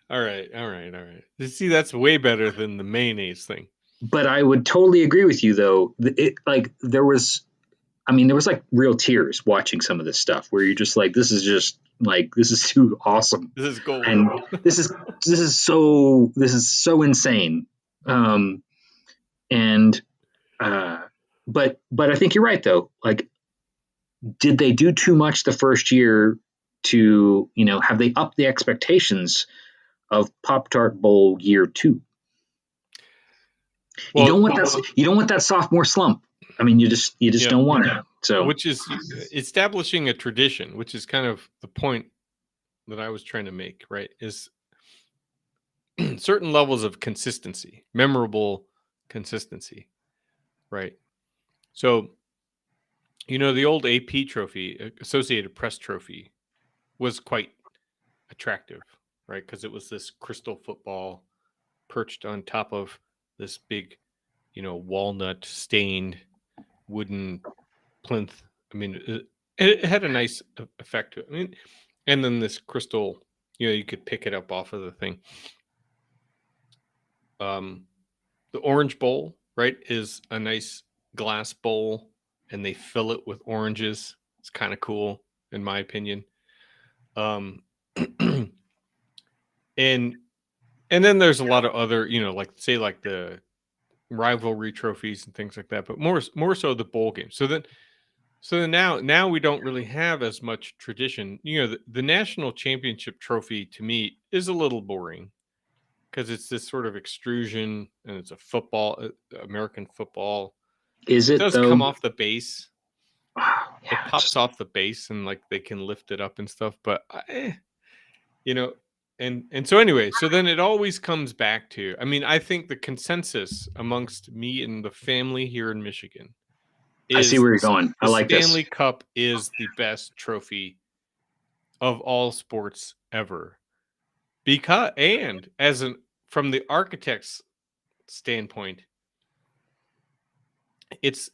All right. See, that's way better than the mayonnaise thing. But I would totally agree with you, though. There was like real tears watching some of this stuff, where you're just like, this is too awesome. This is gold, and this is so insane. But I think you're right, though. Like, did they do too much the first year to, have they upped the expectations of Pop-Tart Bowl year 2? Well, you don't want that sophomore slump. I mean, you just don't want it. So, which is establishing a tradition, which is kind of the point that I was trying to make, right? Is certain levels of consistency, memorable consistency, right? So, the old AP trophy, Associated Press trophy, was quite attractive, right? Because it was this crystal football perched on top of this big, walnut stained wooden plinth. I mean, it had a nice effect to it. I mean, and then this crystal, you could pick it up off of the thing. The Orange Bowl, right, is a nice glass bowl, and they fill it with oranges. It's kind of cool, in my opinion. And then there's a lot of other, like the rivalry trophies and things like that, but more so the bowl game. So then now we don't really have as much tradition. The national championship trophy to me is a little boring, because it's this sort of extrusion, and it's a football, American football. It does though? Come off the base. Yeah, it pops off the base, and like they can lift it up and stuff. But and so anyway, so then it always comes back to, I think the consensus amongst me and the family here in Michigan is, I see where you're going. I like this. Stanley Cup is the best trophy of all sports ever, because, and from the architect's standpoint, it's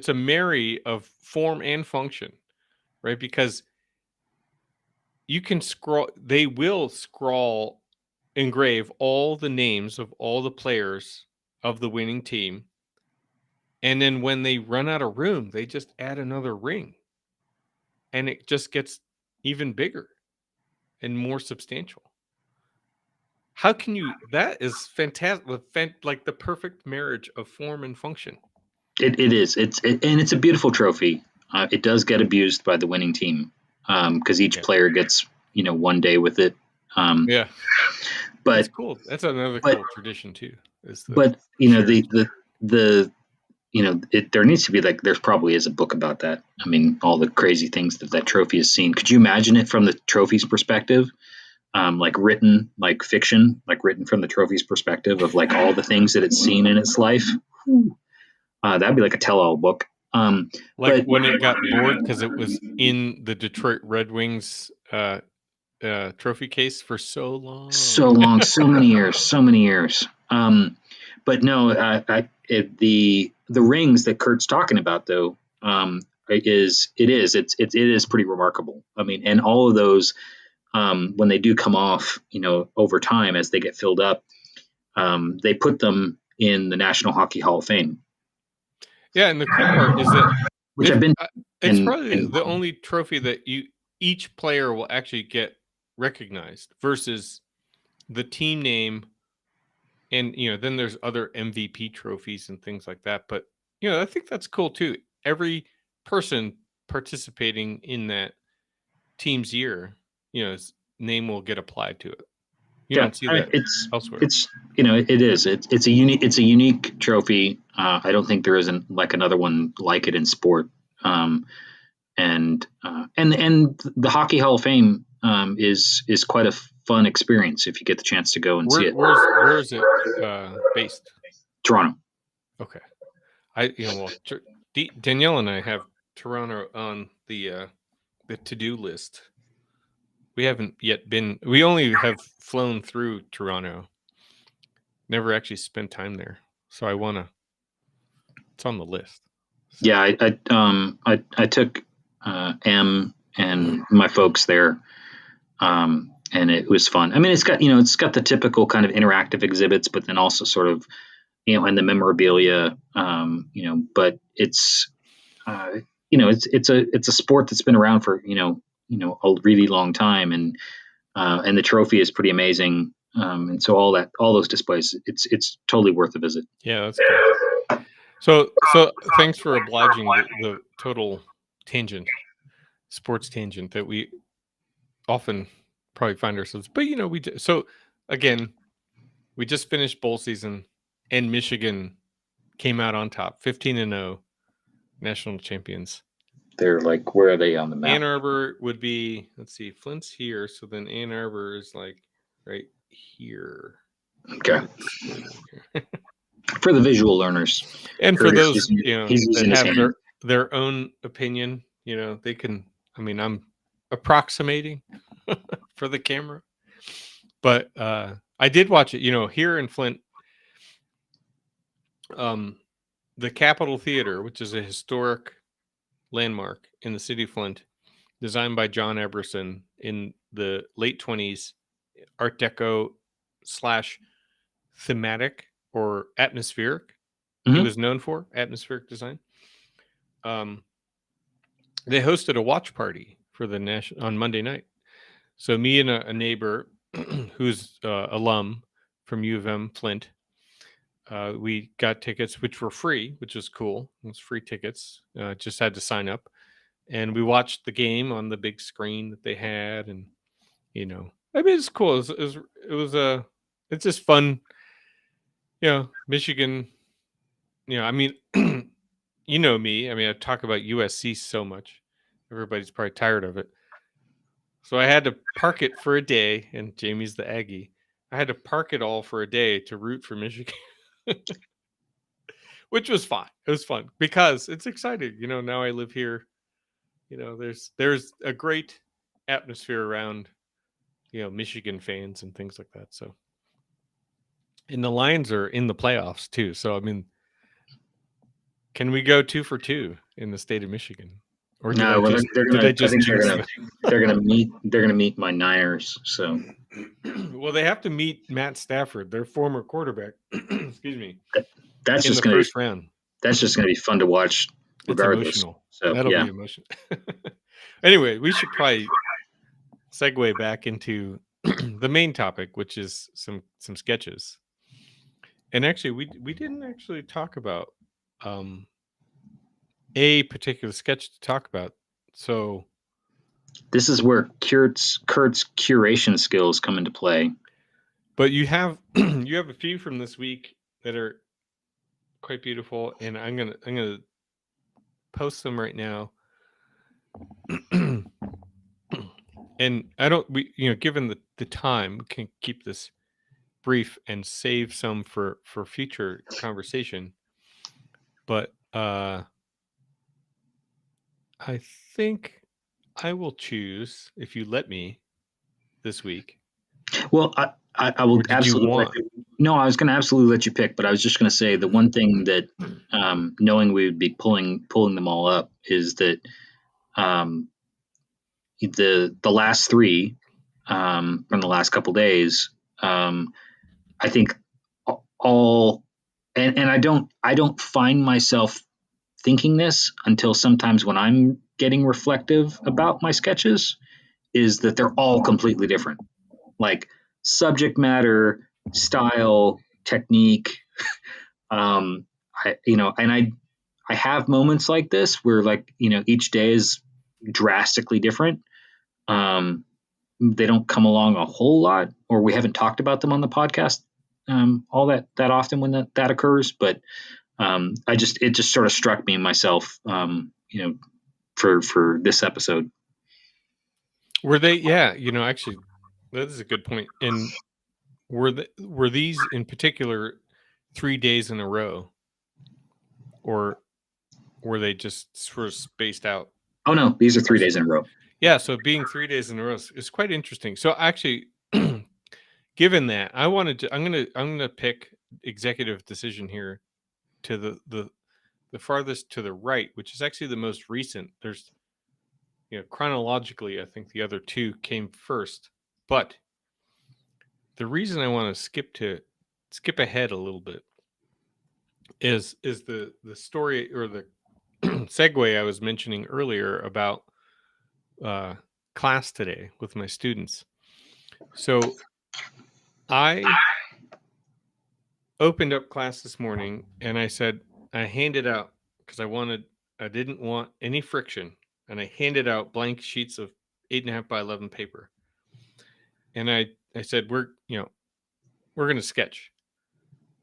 a marry of form and function, right? Because you can engrave all the names of all the players of the winning team, and then when they run out of room, they just add another ring, and it just gets even bigger and more substantial. How can you? That is fantastic. Like the perfect marriage of form and function. It is. And it's a beautiful trophy. It does get abused by the winning team, because each player gets one day with it. Yeah, but that's cool. That's another cool tradition too. There needs to be, like, there's probably is a book about that. I mean, all the crazy things that trophy has seen. Could you imagine it from the trophy's perspective? Like written, like fiction, like written from the trophy's perspective of like all the things that it's seen in its life. That'd be like a tell-all book. When it got bored because it was in the Detroit Red Wings trophy case for so long, so many years. But no, the rings that Kurt's talking about, though, it is pretty remarkable. I mean, and all of those, when they do come off, over time as they get filled up, they put them in the National Hockey Hall of Fame. Yeah, and the cool part is that it's probably the only trophy that each player will actually get recognized, versus the team name, and then there's other MVP trophies and things like that. But I think that's cool too. Every person participating in that team's year his name will get applied to it. You Yeah, don't see that elsewhere. it's it is it's a unique trophy. I don't think there isn't like another one like it in sport. And the Hockey Hall of Fame is quite a fun experience if you get the chance to go and see it. Where is it based? Toronto. Okay. Danielle and I have Toronto on the to-do list. We haven't yet been. We only have flown through Toronto. Never actually spent time there, so I wanna. It's on the list. So. Yeah, I took M and my folks there, and it was fun. I mean, it's got the typical kind of interactive exhibits, but then also sort of and the memorabilia, but it's it's a sport that's been around for a really long time, and the trophy is pretty amazing. And so all those displays, it's totally worth a visit. Yeah, that's cool. So thanks for obliging the total tangent, sports tangent that we often probably find ourselves. But so again, we just finished bowl season, and Michigan came out on top, 15-0, national champions. They're like, where are they on the map? Ann Arbor would be, let's see, Flint's here, so then Ann Arbor is like right here. Okay. For the visual learners, and for those that have their own opinion, they can. I mean, I'm approximating for the camera, but I did watch it. Here in Flint, the Capitol Theater, which is a historic landmark in the city of Flint, designed by John Eberson in the late 1920s, Art Deco / thematic or atmospheric. He was known for atmospheric design. They hosted a watch party for the on Monday night. So me and a neighbor who's alum from U of M Flint, we got tickets, which were free, which was cool. It was free tickets. Just had to sign up, and we watched the game on the big screen that they had, and I mean, it's cool. It's just fun. Michigan. I mean, me. I mean, I talk about USC so much. Everybody's probably tired of it. So I had to park it for a day, and Jamie's the Aggie. I had to park it all for a day to root for Michigan, which was fun. It was fun because it's exciting. Now I live here. There's a great atmosphere around, Michigan fans and things like that. So, and the Lions are in the playoffs too. So, I mean, can we go 2 for 2 in the state of Michigan? Or they're gonna meet my Niners. So, well, they have to meet Matt Stafford, their former quarterback. Excuse me. That's just going to be round. That's just going to be fun to watch, regardless. It's emotional. So that'll be emotional. Anyway, we should probably segue back into the main topic, which is some sketches. And actually, we didn't actually talk about a particular sketch to talk about. So this is where Kurt's curation skills come into play. But you have a few from this week that are quite beautiful, and I'm gonna post them right now. And given the time, we can keep this brief and save some for future conversation. But I think I will choose, if you let me, this week. Well, I will absolutely. No, I was going to absolutely let you pick, but I was just going to say the one thing that, knowing we would be pulling them all up, is that the last three from the last couple days, I think all, and I don't find myself thinking this until sometimes when I'm getting reflective about my sketches, is that they're all completely different, like subject matter, style, technique. I have moments like this where each day is drastically different. they don't come along a whole lot, or we haven't talked about them on the podcast all that often when that occurs. But it just sort of struck me myself, for this episode. Were they? Yeah, actually, that is a good point. And were these in particular 3 days in a row, or were they just sort of spaced out? Oh no, these are 3 days in a row. Yeah, so being 3 days in a row is quite interesting. So actually, given that, I'm gonna pick executive decision here to the farthest to the right, which is actually the most recent. There's chronologically, I think the other two came first, but the reason I want to skip ahead a little bit is the story or the segue I was mentioning earlier about class today with my students. So I opened up class this morning and I said, I handed out, because I didn't want any friction, and I handed out blank sheets of 8.5 by 11 paper. And I said, we're going to sketch.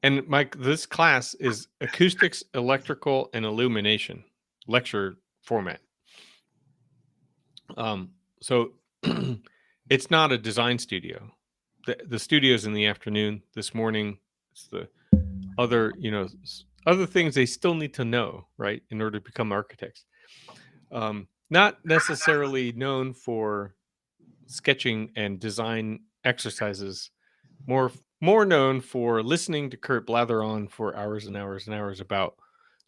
And this class is acoustics, electrical, and illumination lecture format. So it's not a design studio. The studio's in the afternoon. This morning, it's the other things they still need to know, right, in order to become architects. Not necessarily known for sketching and design exercises, more known for listening to Kurt blather on for hours and hours and hours about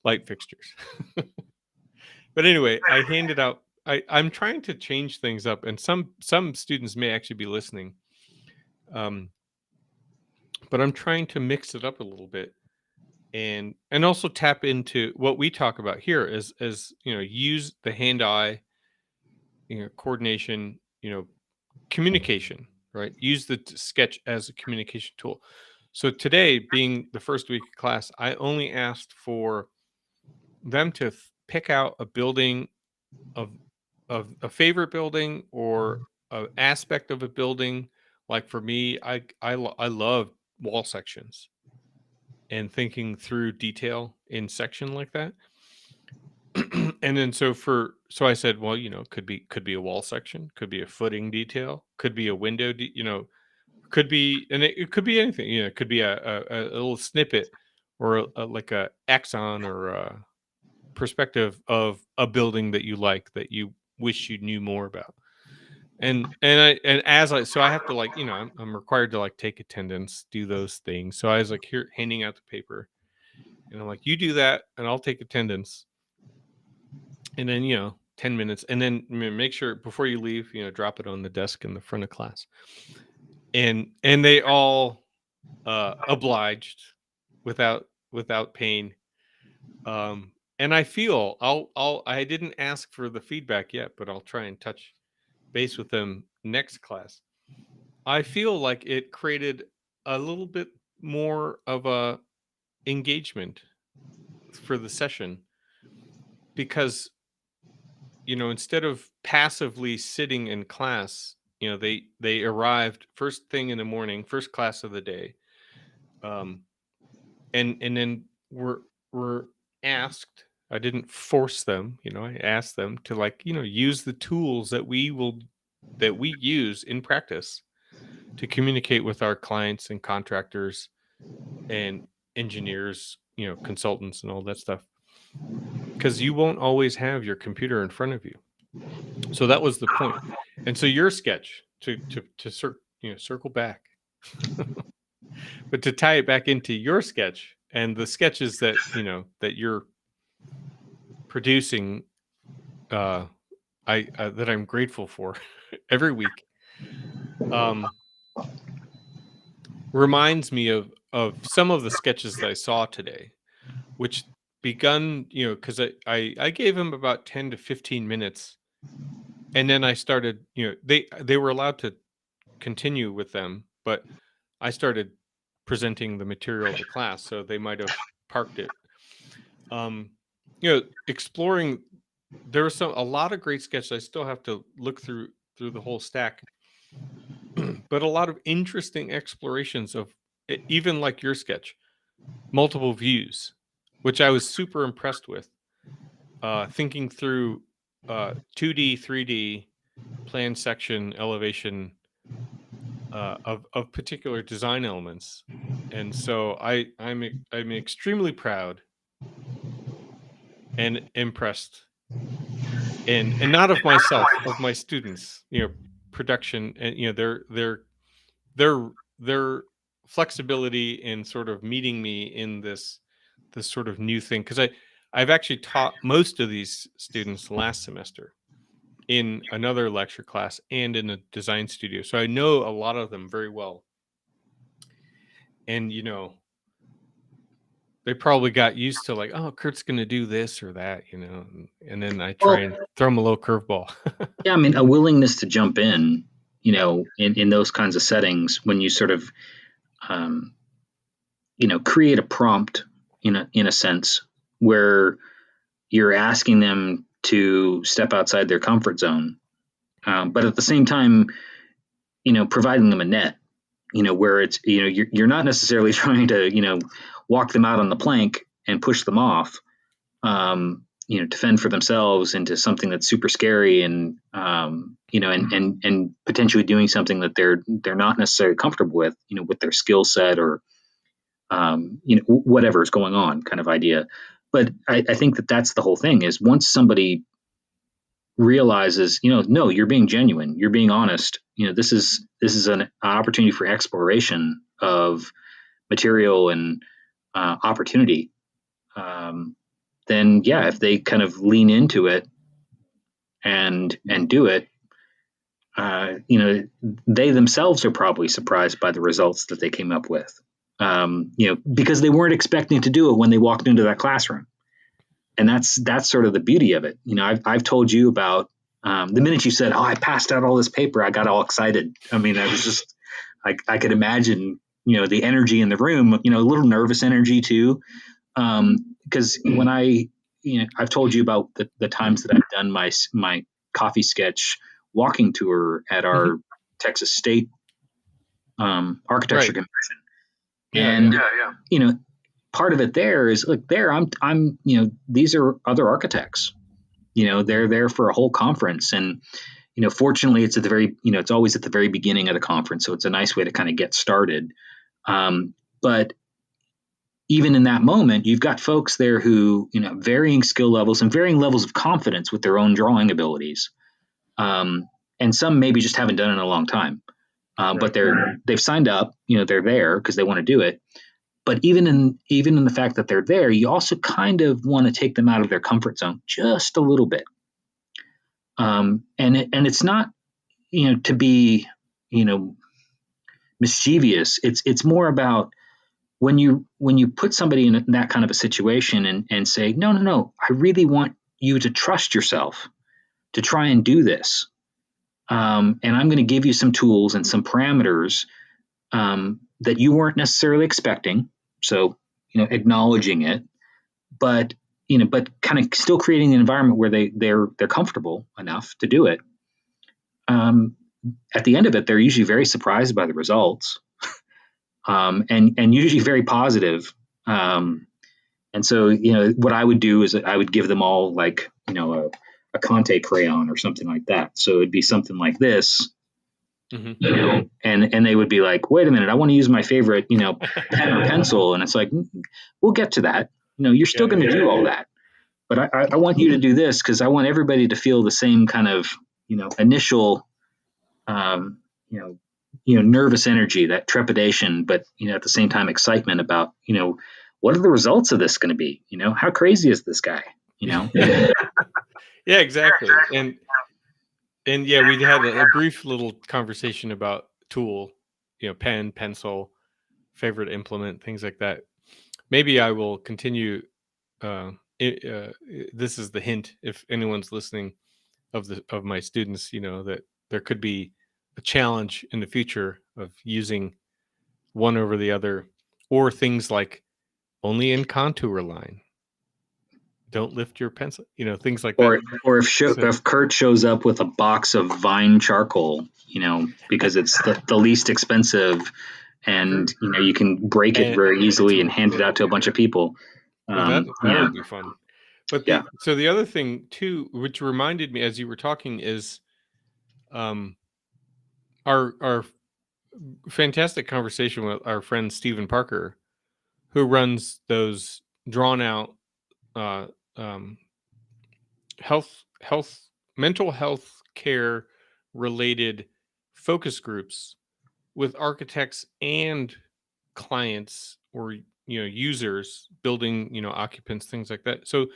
light fixtures. But anyway, I handed out. I'm trying to change things up, and some students may actually be listening. But I'm trying to mix it up a little bit, and also tap into what we talk about here as use the hand-eye, coordination, communication, right? Use the sketch as a communication tool. So today, being the first week of class, I only asked for them to pick out a building of a favorite building or an aspect of a building. Like for me, I love wall sections and thinking through detail in section like that. And then so I said, well, could be a wall section, could be a footing detail, could be a window, could be, and it could be anything. It could be a little snippet or like a axon or a perspective of a building that you like, that you wish you knew more about. And I have to, like, I'm required to like take attendance, do those things. So I was like, here, handing out the paper, and I'm like, you do that and I'll take attendance. And then 10 minutes, and then make sure before you leave, drop it on the desk in the front of class. And they all obliged without pain. And I feel I didn't ask for the feedback yet, but I'll try and touch base with them next class. I feel like it created a little bit more of a engagement for the session, because instead of passively sitting in class, they arrived first thing in the morning, first class of the day, and then were asked. I didn't force them, I asked them to, like, use the tools that we use in practice to communicate with our clients and contractors and engineers, consultants and all that stuff, because you won't always have your computer in front of you. So that was the point. And so your sketch, to circle back, but to tie it back into your sketch and the sketches that that you're producing, that I'm grateful for every week, reminds me of some of the sketches that I saw today, which begun, because I gave him about 10 to 15 minutes, and then I started, they were allowed to continue with them, but I started presenting the material to class, so they might have parked it. Exploring. There were a lot of great sketches. I still have to look through the whole stack, but a lot of interesting explorations of even like your sketch, multiple views, which I was super impressed with. Thinking through 2D, 3D, plan, section, elevation of particular design elements, and so I'm extremely proud and impressed, and not of myself, of my students. Production, and their flexibility in sort of meeting me in this sort of new thing, because I've actually taught most of these students last semester in another lecture class and in a design studio, so I know a lot of them very well. And they probably got used to like, oh, Kurt's gonna do this or that, and then I try and throw them a little curveball. Yeah, I mean, a willingness to jump in, in those kinds of settings when you sort of, um, create a prompt in a sense where you're asking them to step outside their comfort zone, but at the same time, providing them a net, where it's, you're not necessarily trying to, walk them out on the plank and push them off, to fend for themselves into something that's super scary and, and potentially doing something that they're not necessarily comfortable with their skill set or, whatever is going on kind of idea. But I think that that's the whole thing is once somebody realizes, no, you're being genuine, you're being honest, this is an opportunity for exploration of material and opportunity. Then yeah, if they kind of lean into it and do it, they themselves are probably surprised by the results that they came up with. Because they weren't expecting to do it when they walked into that classroom. And that's sort of the beauty of it. I've told you about the minute you said, "Oh, I passed out all this paper," I got all excited. I mean, I was just, I could imagine, the energy in the room, a little nervous energy too. Because when I've told you about the times that I've done my coffee sketch walking tour at our Texas State architecture convention. And part of it there is, look, there I'm these are other architects. They're there for a whole conference, and fortunately it's at the very it's always at the very beginning of the conference, so it's a nice way to kind of get started. But even in that moment, you've got folks there who varying skill levels and varying levels of confidence with their own drawing abilities, and some maybe just haven't done it in a long time, but they've signed up. They're there because they want to do it. But even in the fact that they're there, you also kind of want to take them out of their comfort zone just a little bit. And it's not, to be, mischievous. It's more about when you put somebody in that kind of a situation and say, no, I really want you to trust yourself to try and do this. And I'm going to give you some tools and some parameters that you weren't necessarily expecting. So, acknowledging it, but kind of still creating an environment where they're comfortable enough to do it. At the end of it, they're usually very surprised by the results, and usually very positive. And so, what I would do is I would give them all like, a Conte crayon or something like that. So it'd be something like this. And they would be like, wait a minute, I want to use my favorite, pen or pencil. And it's like, we'll get to that. You're still going to do all that. But I want you to do this because I want everybody to feel the same kind of, initial, nervous energy, that trepidation, but, at the same time, excitement about, what are the results of this going to be? How crazy is this guy? Yeah, exactly. And yeah, we had a brief little conversation about tool, pen, pencil, favorite implement, things like that. Maybe I will continue. This is the hint, if anyone's listening, of my students, that there could be a challenge in the future of using one over the other, or things like only in contour line. don't lift your pencil, things like Or that. if Kurt shows up with a box of Vine charcoal, because it's the least expensive, and you can break it And very easily and hand it out to a bunch of people. that Yeah, would be fun. But yeah. the other thing too, which reminded me as you were talking, is our fantastic conversation with our friend Stephen Parker, who runs those drawn out uh, um, mental health care related focus groups with architects and clients, or users, building occupants, things like that. So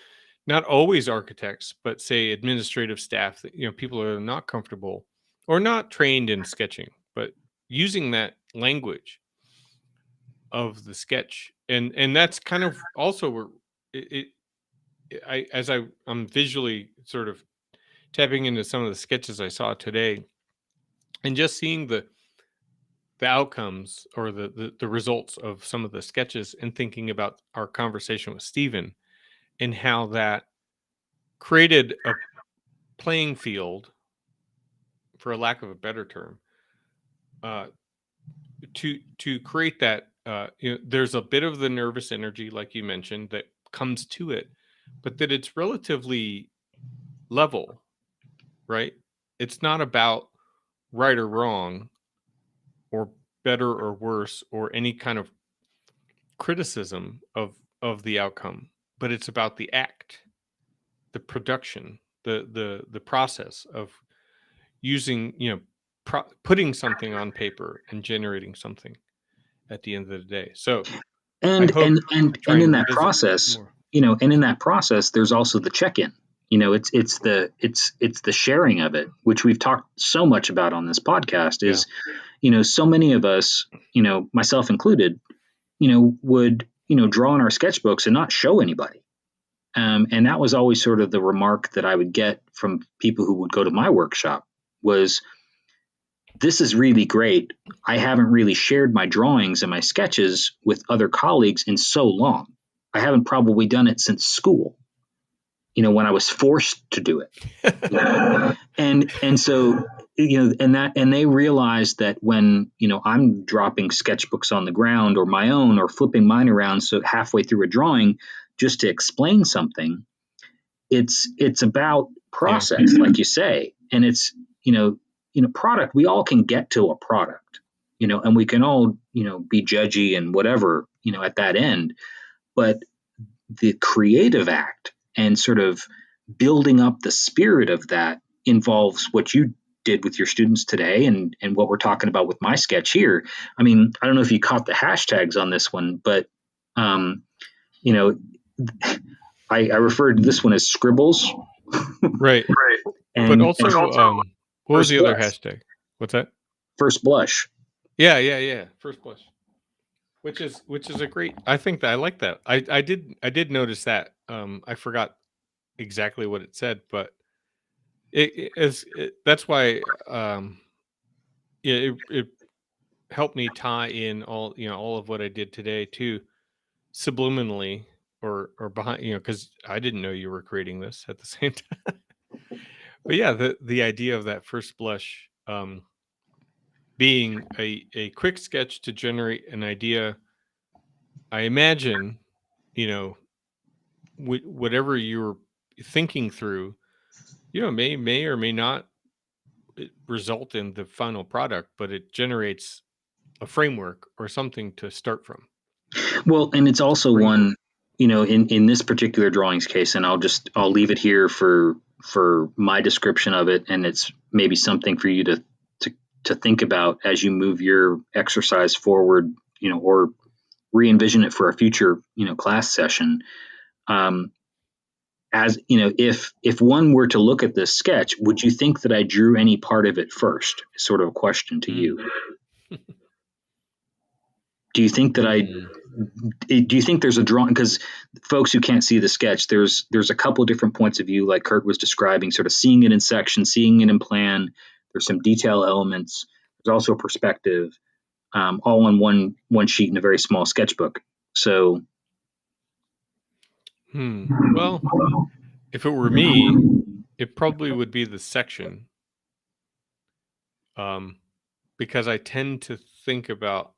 not always architects, but say administrative staff, that people are not comfortable or not trained in sketching, but using that language of the sketch. And that's kind of also where I'm visually sort of tapping into some of the sketches I saw today, and just seeing the outcomes, or the results of some of the sketches, and thinking about our conversation with Steven, and how that created a playing field, for a lack of a better term, uh, to create that. There's a bit of the nervous energy, like you mentioned, that comes to it, but that it's relatively level, right? It's not about right or wrong, or better or worse, or any kind of criticism of the outcome, but it's about the act, the production, the process of using, putting something on paper and generating something at the end of the day. So I And hope to try in and that visit process, more. there's also the check-in. It's the sharing of it, which we've talked so much about on this podcast. Is so many of us, myself included, would draw in our sketchbooks and not show anybody. And that was always sort of the remark that I would get from people who would go to my workshop was, this is really great. I haven't really shared my drawings and my sketches with other colleagues in so long. I haven't probably done it since school, when I was forced to do it. And so, and they realized that when, I'm dropping sketchbooks on the ground, or my own, or flipping mine around, so halfway through a drawing, just to explain something, it's about process, like you say. And it's, product, we all can get to a product, and we can all, be judgy and whatever, at that end. But the creative act and sort of building up the spirit of that involves what you did with your students today, and what we're talking about with my sketch here. I mean, I don't know if you caught the hashtags on this one, but, you know, I referred to this one as scribbles. Right. And But also, what was first the other blush. hashtag? What's that? First blush. Yeah. First blush. Which is a great. I think that I like that. I did notice that. I forgot exactly what it said, but that's why. It helped me tie in all of what I did today too, subliminally, or behind, because I didn't know you were creating this at the same time. But yeah, the idea of that first blush, being a quick sketch to generate an idea. I imagine, you know, whatever you're thinking through, may or may not result in the final product, but it generates a framework or something to start from. Well, and it's also one, in this particular drawings case, and I'll leave it here for my description of it, and it's maybe something for you to think about as you move your exercise forward, or re-envision it for a future, class session. As if one were to look at this sketch, would you think that I drew any part of it first? Sort of a question to you. Do you think that do you think there's a drawing? Because folks who can't see the sketch, there's a couple of different points of view, like Kurt was describing, sort of seeing it in section, seeing it in plan. There's some detail elements. There's also a perspective, all on one sheet in a very small sketchbook. So Well, if it were me, it probably would be the section, because I tend to think about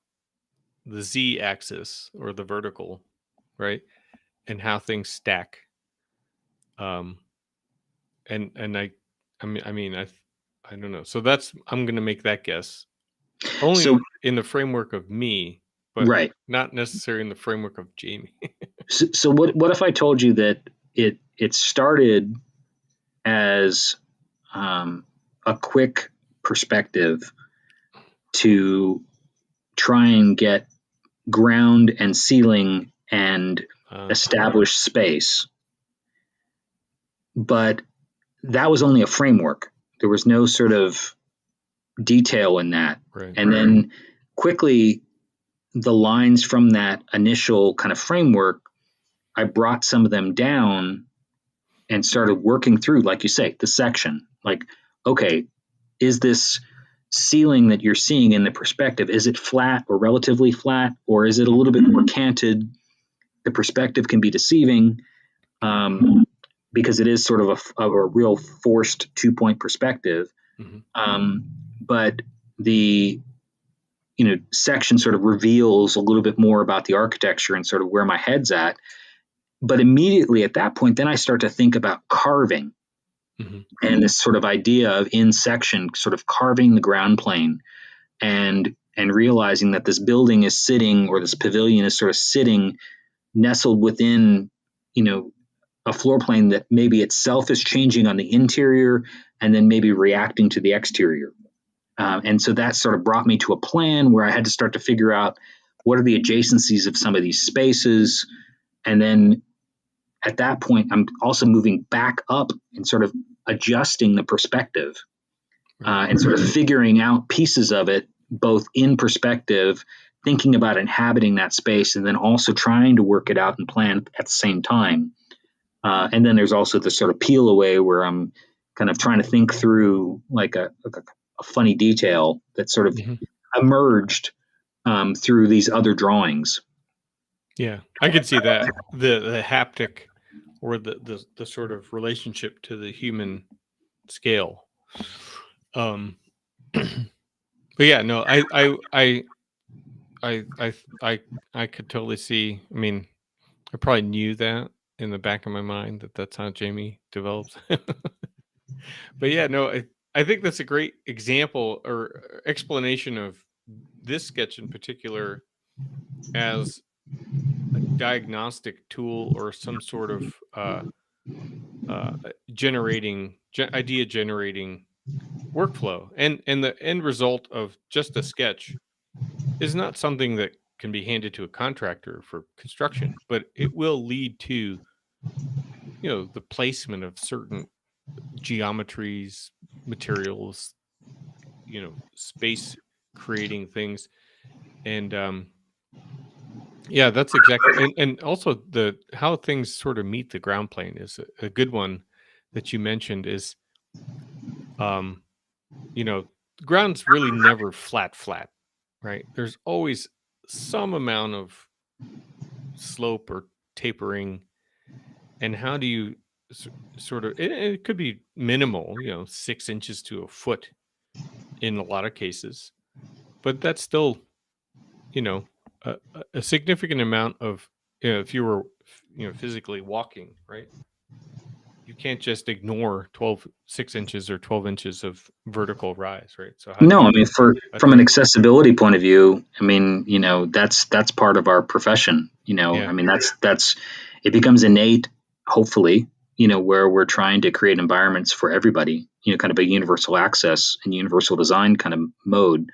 the z-axis or the vertical, right, and how things stack. Um, and I don't know. So I'm going to make that guess So, only in the framework of me, but right. not necessarily in the framework of Jamie. So what if I told you that it started as a quick perspective to try and get ground and ceiling and establish space, but that was only a framework. There was no sort of detail in that. Right. And then quickly, the lines from that initial kind of framework, I brought some of them down and started working through, like you say, the section. Like, okay, is this ceiling that you're seeing in the perspective, is it flat or relatively flat, or is it a little bit more canted? The perspective can be deceiving, because it is sort of a real forced 2-point perspective. But the section sort of reveals a little bit more about the architecture and sort of where my head's at. But immediately at that point, then I start to think about carving, and this sort of idea of in section, sort of carving the ground plane, and realizing that this building is sitting, or this pavilion is sort of sitting nestled within, a floor plane that maybe itself is changing on the interior and then maybe reacting to the exterior. And so that sort of brought me to a plan where I had to start to figure out what are the adjacencies of some of these spaces. And then at that point, I'm also moving back up and sort of adjusting the perspective, and sort of figuring out pieces of it, both in perspective, thinking about inhabiting that space, and then also trying to work it out and plan at the same time. And then there's also the sort of peel away where I'm kind of trying to think through like a funny detail that sort of emerged through these other drawings. Yeah, I could see that the haptic, or the sort of relationship to the human scale. But yeah, no, I could totally see. I mean, I probably knew that in the back of my mind that that's how Jamie develops. But yeah, no, I think that's a great example or explanation of this sketch in particular as a diagnostic tool or some sort of idea generating workflow, and the end result of just a sketch is not something that can be handed to a contractor for construction, but it will lead to the placement of certain geometries, materials, space creating things. And yeah, that's exactly. And also the how things sort of meet the ground plane is a good one that you mentioned. Is um the ground's really never flat, right? There's always some amount of slope or tapering. And how do you sort of it could be minimal, 6 inches to a foot in a lot of cases, but that's still you know a significant amount of, if you were physically walking, right? You can't just ignore 6 inches or 12 inches of vertical rise, right? So how do No, I you mean, from an attempt? accessibility point of view, I mean, that's part of our profession. Yeah. I mean, that's it becomes innate, hopefully, where we're trying to create environments for everybody, kind of a universal access and universal design kind of mode.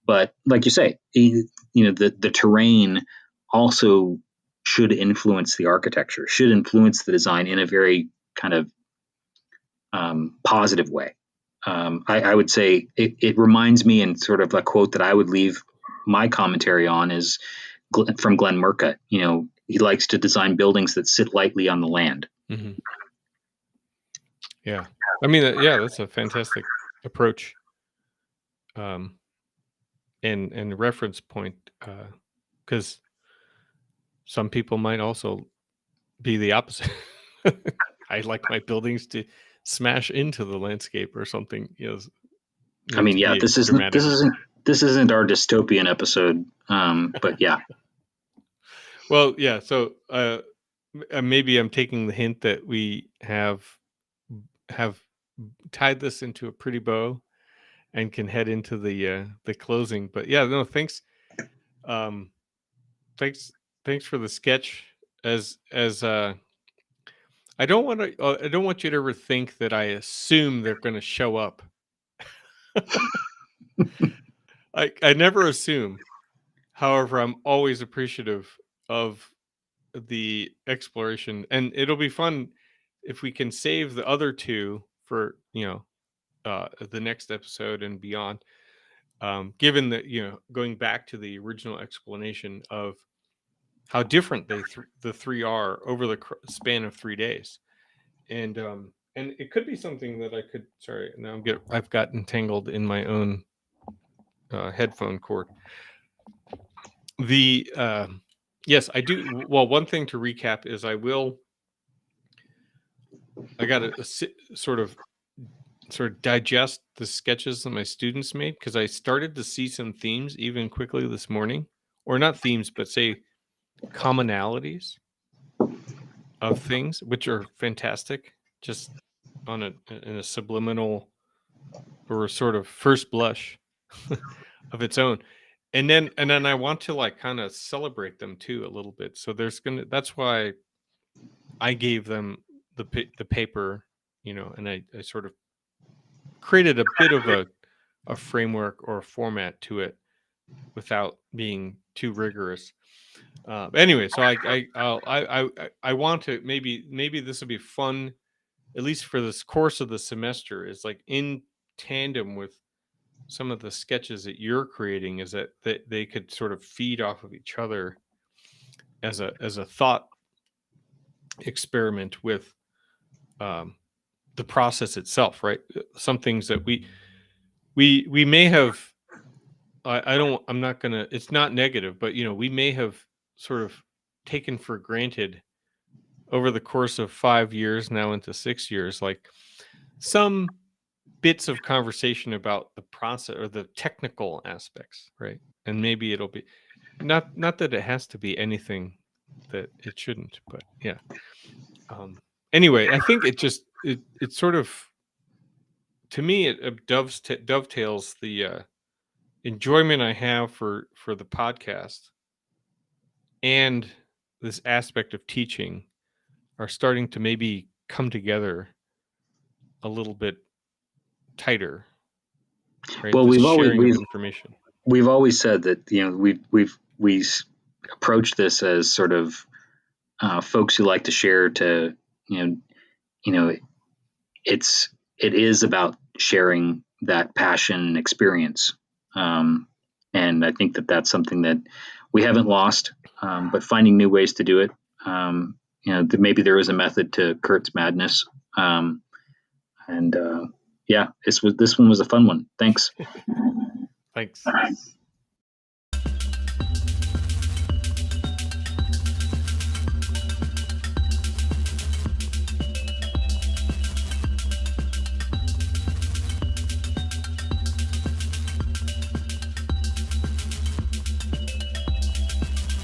But like you say, the terrain also should influence the architecture, should influence the design in a very kind of positive way. I would say it reminds me, and sort of a quote that I would leave my commentary on is from Glenn Murcutt. He likes to design buildings that sit lightly on the land. Yeah. I mean, yeah, that's a fantastic approach. And reference point, because some people might also be the opposite. I like my buildings to smash into the landscape or something. I mean, To yeah, be dramatic. this isn't our dystopian episode, but yeah. Well, yeah. So maybe I'm taking the hint that we have tied this into a pretty bow and can head into the closing. But yeah, no, thanks. Um, thanks for the sketch. As I don't want to. I don't want you to ever think that I assume they're going to show up. I never assume. However, I'm always appreciative of the exploration, and it'll be fun if we can save the other two for the next episode and beyond. Given that going back to the original explanation of how different the three are over the span of 3 days, and it could be something that I could. Sorry, now I've got entangled in my own headphone cord. The yes, I do. Well, one thing to recap is I got to sort of digest the sketches that my students made, because I started to see some themes even quickly this morning, or not themes, but say commonalities of things, which are fantastic, just in a subliminal or sort of first blush of its own. And then I want to like kind of celebrate them too a little bit. So that's why I gave them the paper, and I sort of created a bit of a framework or a format to it without being too rigorous. Anyway, so I want to maybe this will be fun, at least for this course of the semester, is like in tandem with some of the sketches that you're creating, is that they could sort of feed off of each other as a thought experiment with the process itself, right? Some things that we may have, I'm not gonna, it's not negative, but we may have sort of taken for granted over the course of 5 years now into 6 years, like some bits of conversation about the process or the technical aspects, right? And maybe it'll be not that it has to be anything that it shouldn't, but yeah. Anyway, I think it sort of, to me, it dovetails the enjoyment I have for the podcast and this aspect of teaching are starting to maybe come together a little bit tighter, right? Well, This sharing of information. we've always said that we approach this as sort of folks who like to share. To you know it is about sharing that passion and experience, and I think that that's something that we haven't lost, but finding new ways to do it. Maybe there is a method to Kurt's madness, and yeah, this one was a fun one. Thanks. Thanks.